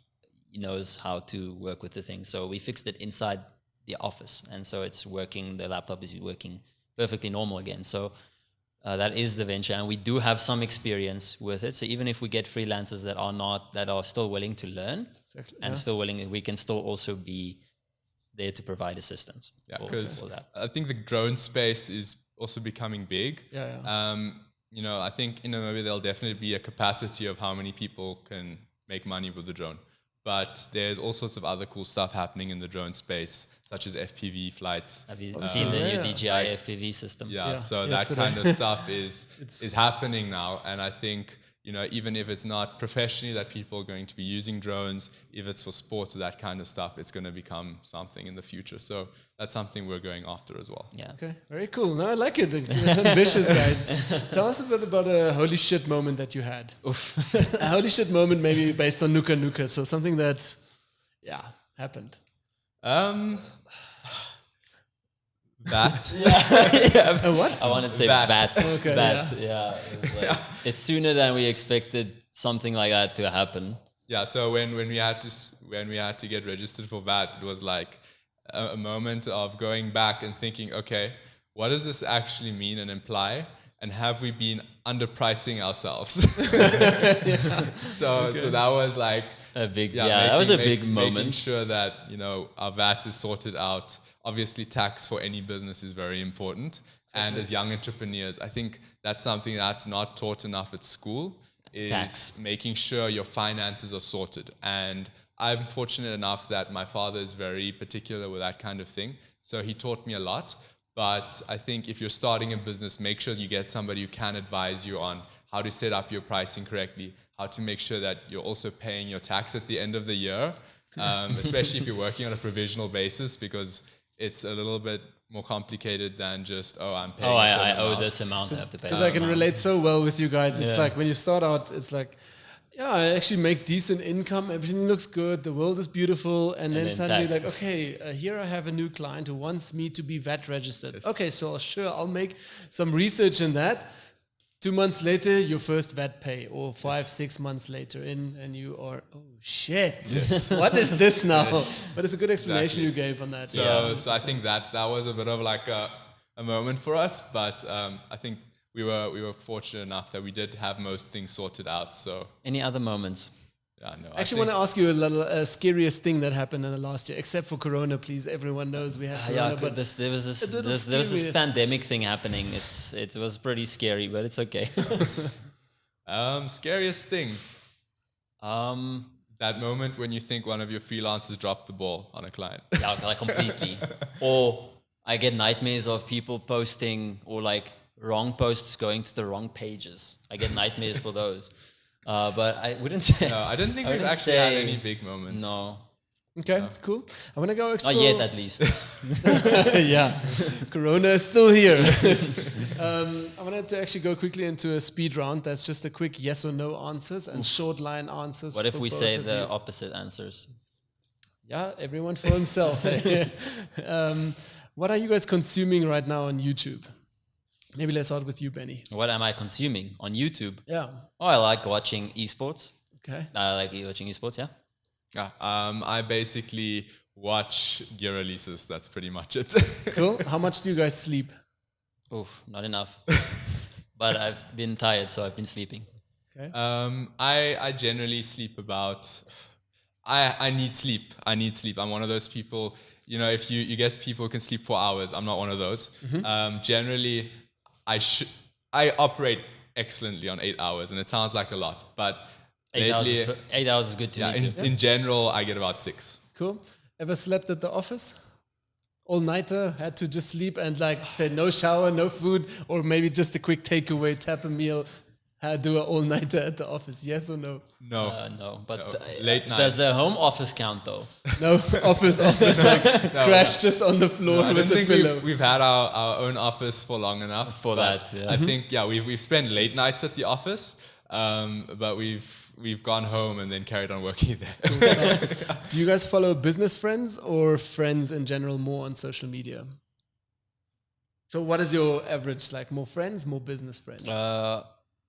S3: knows how to work with the thing. So we fixed it inside the office. And so it's working, the laptop is working perfectly normal again. So that is the venture, and we do have some experience with it. So even if we get freelancers that are still willing to learn still willing, we can still also be there to provide assistance.
S1: Yeah, because I think the drone space is also becoming big. I think in Namibia there'll definitely be a capacity of how many people can make money with the drone. But there's all sorts of other cool stuff happening in the drone space, such as FPV flights.
S3: Have you seen the new DJI FPV system?
S1: So that kind of stuff is happening now. And I think, even if it's not professionally that people are going to be using drones, if it's for sports or that kind of stuff, it's going to become something in the future. So that's something we're going after as well.
S3: Yeah.
S2: Okay, very cool. No, I like it. Ambitious, guys. Tell us a bit about a holy shit moment that you had. A holy shit moment maybe based on Nuka. So something that, happened.
S1: That.
S2: What?
S3: I wanted to say bat.
S2: Okay,
S3: bat. Yeah. It was it's sooner than we expected something like that to happen.
S1: Yeah. So when we had to get registered for VAT, it was like a moment of going back and thinking, okay, what does this actually mean and imply? And have we been underpricing ourselves? So that was like
S3: a big that was a big moment.
S1: Making sure that our VAT is sorted out. Obviously, tax for any business is very important. And as young entrepreneurs, I think that's something that's not taught enough at school, is making sure your finances are sorted. And I'm fortunate enough that my father is very particular with that kind of thing. So he taught me a lot. But I think if you're starting a business, make sure you get somebody who can advise you on how to set up your pricing correctly, how to make sure that you're also paying your tax at the end of the year, especially if you're working on a provisional basis, because it's a little bit more complicated than just, I'm paying
S3: I owe this amount, I have to pay.
S2: Because I can relate so well with you guys. It's like when you start out, it's like, yeah, I actually make decent income. Everything looks good. The world is beautiful. And then
S3: then
S2: suddenly
S3: tax.
S2: like, okay, here I have a new client who wants me to be VAT registered.
S1: Yes.
S2: Okay, so sure, I'll make some research in that. 2 months later, your first VAT pay, or 5-6 months later and you are, oh shit, what is this now? But it's a good explanation you gave on that.
S1: So I think that was a bit of like a moment for us, but I think we were fortunate enough that we did have most things sorted out. So
S3: Any other moments?
S1: yeah, no.
S2: I actually want to ask you a little scariest thing that happened in the last year, except for Corona, please. Everyone knows we had Corona,
S3: Yeah,
S2: but
S3: there was
S2: a little
S3: this
S2: scariest.
S3: pandemic thing happening. It was pretty scary, but it's okay.
S1: Scariest thing.
S3: um,
S1: That moment when you think one of your freelancers dropped the ball on a client.
S3: yeah, like completely. Or I get nightmares of people posting or like wrong posts going to the wrong pages. I get nightmares for those. But I wouldn't say.
S1: No, I don't think
S3: I
S1: we've
S3: wouldn't
S1: actually had
S3: say-
S1: any big moments.
S3: No,
S2: Okay, cool. I want to go.
S3: not yet at least.
S2: Yeah, Corona is still here. I wanted to actually go quickly into a speed round. That's just a quick yes or no answers and short line answers.
S3: What if
S2: for
S3: we
S2: both
S3: say
S2: of
S3: the
S2: you.
S3: opposite answers?
S2: Yeah, everyone for himself. Eh? What are you guys consuming right now on YouTube? Maybe let's start with you, Benny.
S3: What am I consuming on YouTube?
S2: Yeah.
S3: Oh, I like watching esports.
S2: Okay.
S3: I like watching esports. Yeah.
S1: Yeah, I basically watch gear releases. That's pretty much it.
S2: Cool. How much do you guys sleep?
S3: Oof, not enough. But I've been tired, so I've been sleeping.
S2: Okay.
S1: I generally sleep about. I need sleep. I need sleep. I'm one of those people. You know, if you get people who can sleep 4 hours, I'm not one of those. Generally, I operate excellently on 8 hours, and it sounds like a lot, but
S3: 8 hours,
S1: lately,
S3: 8 hours is good to
S1: yeah,
S3: me too.
S1: in general, I get about 6.
S2: Cool. Ever slept at the office? All nighter, had to just sleep and like say no shower, no food, or maybe just a quick takeaway, tap a meal, do an all nighter at the office. Yes or no?
S1: No,
S3: No, but
S1: late
S3: does
S1: nights.
S3: the home office count though?
S2: No, office, like crash just on the floor
S1: I don't
S2: with the
S1: think
S2: pillow.
S1: we've had our own office for long enough
S3: For
S1: but
S3: that, yeah.
S1: I think we've spent late nights at the office, but we've gone home and then carried on working there.
S2: Do you guys follow business friends or friends in general more on social media? So what is your average, like more friends, more business friends?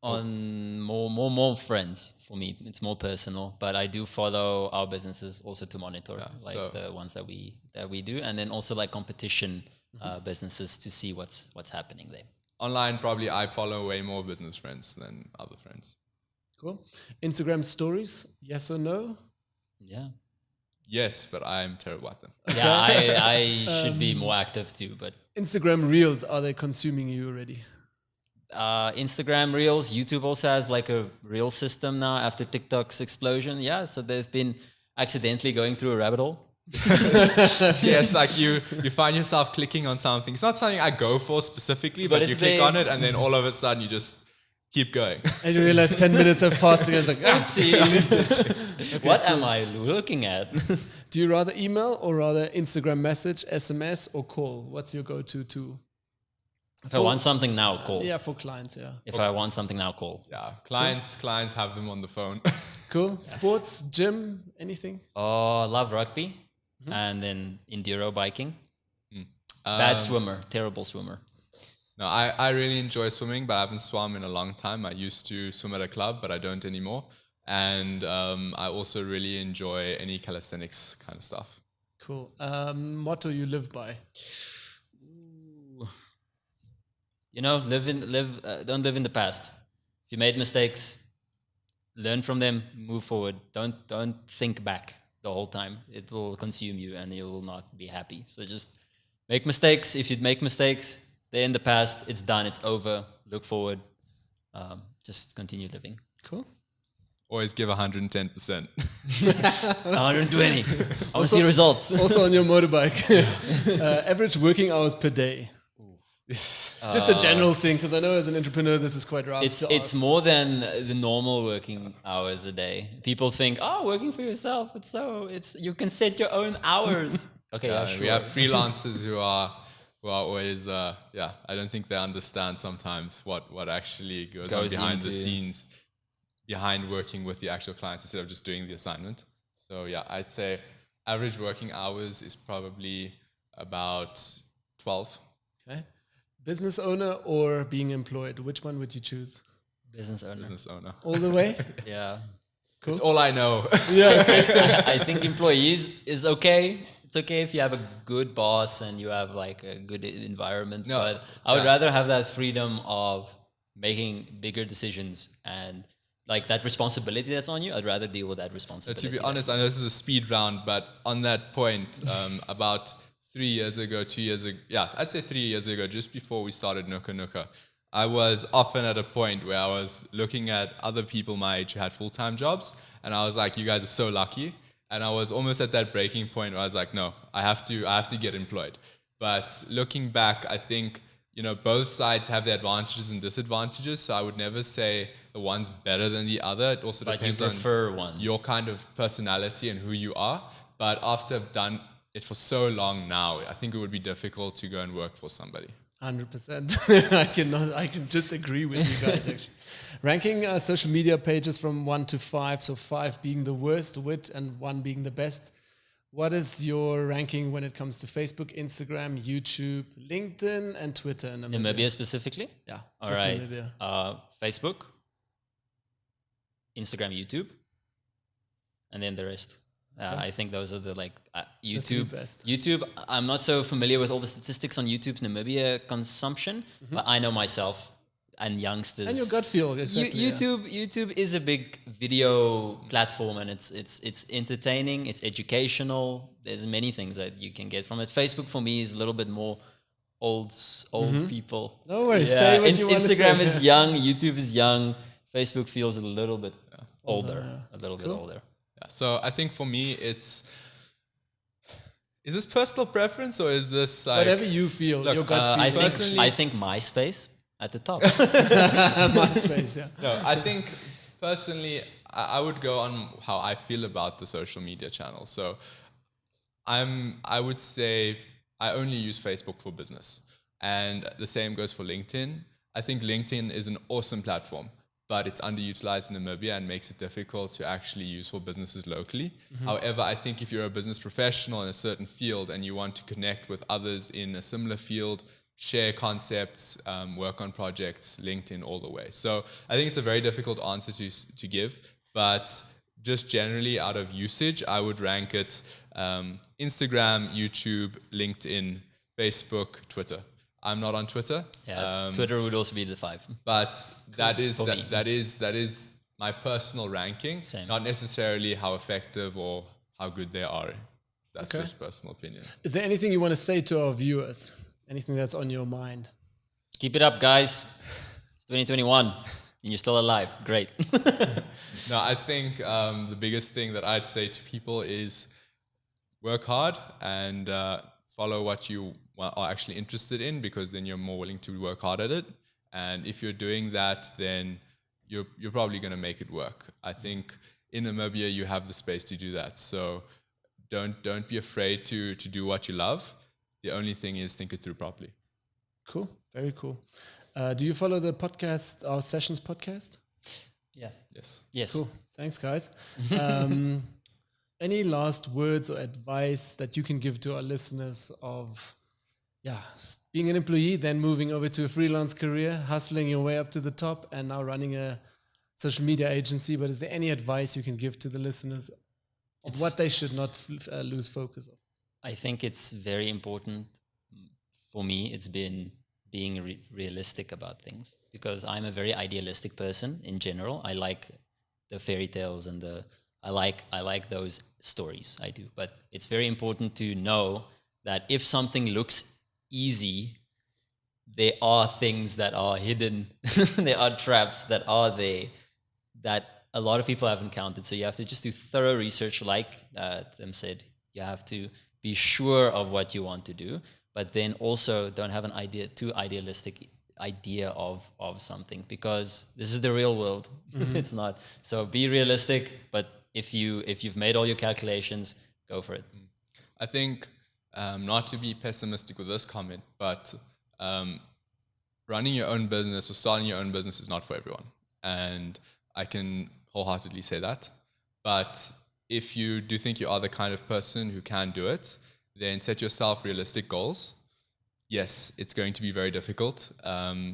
S3: On more friends for me. It's more personal, but I do follow our businesses also to monitor, like
S1: so-
S3: the ones that we do, and then also like competition businesses to see what's happening there.
S1: Online, probably I follow way more business friends than other friends.
S2: Cool. Instagram stories, yes or no?
S3: Yeah,
S1: Yes, but I'm terrible at them.
S3: yeah. I should be more active too, but
S2: Instagram reels, are they consuming you already?
S3: Instagram Reels, YouTube also has like a reel system now after TikTok's explosion. Yeah, so they've been accidentally going through a rabbit hole.
S1: Yes, like you find yourself clicking on something. It's not something I go for specifically,
S3: But
S1: but you
S3: it's
S1: click
S3: there.
S1: on it and then all of a sudden you just keep going.
S2: And you realize 10 minutes have passed and it's like,
S3: Oopsie. What am I looking at?
S2: do you rather email or rather Instagram message, SMS or call? What's your go-to tool?
S3: If I want something now, call.
S2: Yeah, for clients, yeah.
S3: If I want something now, call.
S1: Yeah, clients have them on the phone.
S2: Cool. Sports, gym, anything?
S3: Oh, I love rugby and then enduro biking. Bad swimmer, terrible swimmer.
S1: No, I really enjoy swimming, but I haven't swum in a long time. I used to swim at a club, but I don't anymore. And I also really enjoy any calisthenics kind of stuff.
S2: Cool. Motto you live by?
S3: You know, don't live in the past. If you made mistakes, learn from them, move forward. Don't think back the whole time. It will consume you and you will not be happy. So just make mistakes. If you make mistakes, they're in the past. It's done. It's over. Look forward. Just continue living.
S2: Cool.
S1: Always give 110%.
S3: 120. I want to see results.
S2: Also on your motorbike. Average working hours per day. Just a general thing, because I know as an entrepreneur this is quite rough.
S3: It's more than the normal working hours a day. People think, oh, working for yourself, it's you can set your own hours. Okay, yeah, sure.
S1: We have freelancers who are always I don't think they understand sometimes what actually goes on
S3: Goes
S1: behind the
S3: into-
S1: scenes. behind working with the actual clients instead of just doing the assignment. So yeah, I'd say average working hours is probably about 12.
S2: Okay. Business owner or being employed? Which one would you choose?
S3: Business owner.
S1: Business owner.
S2: All the way?
S3: Yeah.
S2: Cool.
S1: It's all I know.
S2: Yeah. Okay.
S3: I think employees is okay. It's okay if you have a good boss and you have like a good environment.
S1: No,
S3: but I would rather have that freedom of making bigger decisions and like that responsibility that's on you. I'd rather deal with that responsibility.
S1: To be honest, I know this is a speed round, but on that point, about 3 years ago, 2 years ago, yeah, I'd say 3 years ago, just before we started Nuka, I was often at a point where I was looking at other people my age who had full-time jobs, and I was like, you guys are so lucky. And I was almost at that breaking point where I was like, no, I have to get employed. But looking back, I think, both sides have their advantages and disadvantages. So I would never say the one's better than the other. It also depends on your kind of personality and who you are. But after I've done it for so long now, I think it would be difficult to go and work for somebody.
S2: 100%. I can just agree with you guys, actually. Ranking social media pages from 1 to 5, so 5 being the worst wit and 1 being the best. What is your ranking when it comes to Facebook, Instagram, YouTube, LinkedIn, and Twitter in Namibia?
S3: Namibia specifically?
S2: Yeah,
S3: all
S2: just
S3: right.
S2: Namibia.
S3: Facebook, Instagram, YouTube, and then the rest. I think those are the YouTube. YouTube, I'm not so familiar with all the statistics on YouTube's Namibia consumption, but I know myself and youngsters.
S2: And your gut feel, exactly.
S3: YouTube is a big video platform, and it's entertaining, it's educational. There's many things that you can get from it. Facebook for me is a little bit more old people.
S2: No worries. Say what you want to say.
S3: Instagram is young, YouTube is young. Facebook feels a little bit older, a little bit older.
S1: So I think for me, is this personal preference or is this like...
S2: Whatever you feel, your gut feel.
S3: I think MySpace at the top.
S2: MySpace, yeah.
S1: No, I think personally, I would go on how I feel about the social media channels. So I would say I only use Facebook for business. And the same goes for LinkedIn. I think LinkedIn is an awesome platform, but it's underutilized in Namibia and makes it difficult to actually use for businesses locally. However, I think if you're a business professional in a certain field and you want to connect with others in a similar field, share concepts, work on projects, LinkedIn all the way. So I think it's a very difficult answer to give, but just generally out of usage, I would rank it Instagram, YouTube, LinkedIn, Facebook, Twitter. I'm not on Twitter.
S3: Yeah, Twitter would also be the 5.
S1: But that is my personal ranking.
S3: Same.
S1: Not necessarily how effective or how good they are. That's just personal opinion.
S2: Is there anything you want to say to our viewers? Anything that's on your mind?
S3: Keep it up, guys. It's 2021 and you're still alive. Great.
S1: No, I think the biggest thing that I'd say to people is work hard and follow what you are actually interested in, because then you're more willing to work hard at it. And if you're doing that, then you're probably going to make it work. I think in Namibia you have the space to do that. So don't be afraid to do what you love. The only thing is think it through properly.
S2: Cool. Very cool. Do you follow the podcast, our Sessions podcast?
S3: Yeah.
S1: Yes.
S2: Cool. Thanks, guys. Any last words or advice that you can give to our listeners of, being an employee, then moving over to a freelance career, hustling your way up to the top, and now running a social media agency? But is there any advice you can give to the listeners of what they should not lose focus of?
S3: I think it's very important for me. It's been being realistic about things, because I'm a very idealistic person in general. I like the fairy tales and I like those stories. I do. But it's very important to know that if something looks easy, there are things that are hidden. There are traps that are there that a lot of people haven't counted. So you have to just do thorough research, like Tim said. You have to be sure of what you want to do, but then also don't have too idealistic idea of something, because this is the real world. It's not. So be realistic, but if you've made all your calculations, go for it.
S1: I think not to be pessimistic with this comment, but running your own business or starting your own business is not for everyone. And I can wholeheartedly say that. But if you do think you are the kind of person who can do it, then set yourself realistic goals. Yes, it's going to be very difficult.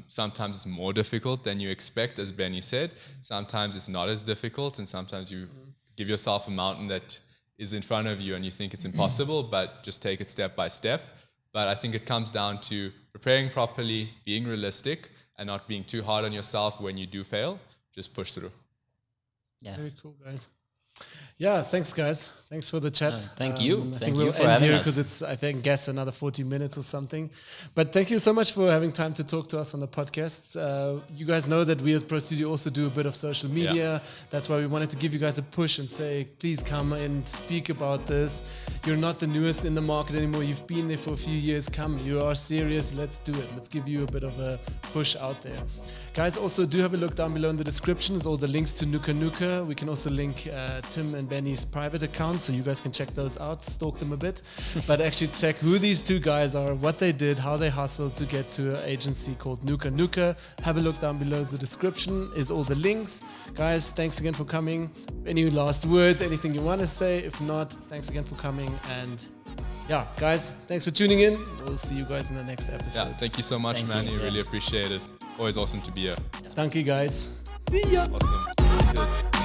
S1: Sometimes it's more difficult than you expect, as Benny said. Sometimes it's not as difficult, and sometimes you give yourself a mountain that is in front of you and you think it's impossible, but just take it step by step. But I think it comes down to preparing properly, being realistic, and not being too hard on yourself when you do fail. Just push through.
S3: Yeah.
S2: Very cool, guys. Yeah, thanks, guys. Thanks for the chat.
S3: Thank you.
S2: I
S3: Thank
S2: think
S3: you
S2: we'll
S3: for
S2: end
S3: having
S2: here
S3: us.
S2: because it's, I think, guess another 40 minutes or something. But thank you so much for having time to talk to us on the podcast. You guys know that we as Pro Studio also do a bit of social media. That's why we wanted to give you guys a push and say, please come and speak about this. You're not the newest in the market anymore. You've been there for a few years. Come, you are serious. Let's do it. Let's give you a bit of a push out there. Guys, also do have a look down below in the description. There's all the links to Nuka. We can also link Tim and Benny's private accounts, so you guys can check those out, stalk them a bit, but actually check who these two guys are, what they did, how they hustled to get to an agency called Nuka. Have a look down below. The description is all the links. Guys, thanks again for coming. Any last words, anything you want to say? If not, thanks again for coming. And yeah, guys, thanks for tuning in. We'll see you guys in the next episode.
S1: Yeah, thank you so much, Manny. Really appreciate it. It's always awesome to be here.
S2: Danke, guys. See ya.
S1: Awesome. Cheers.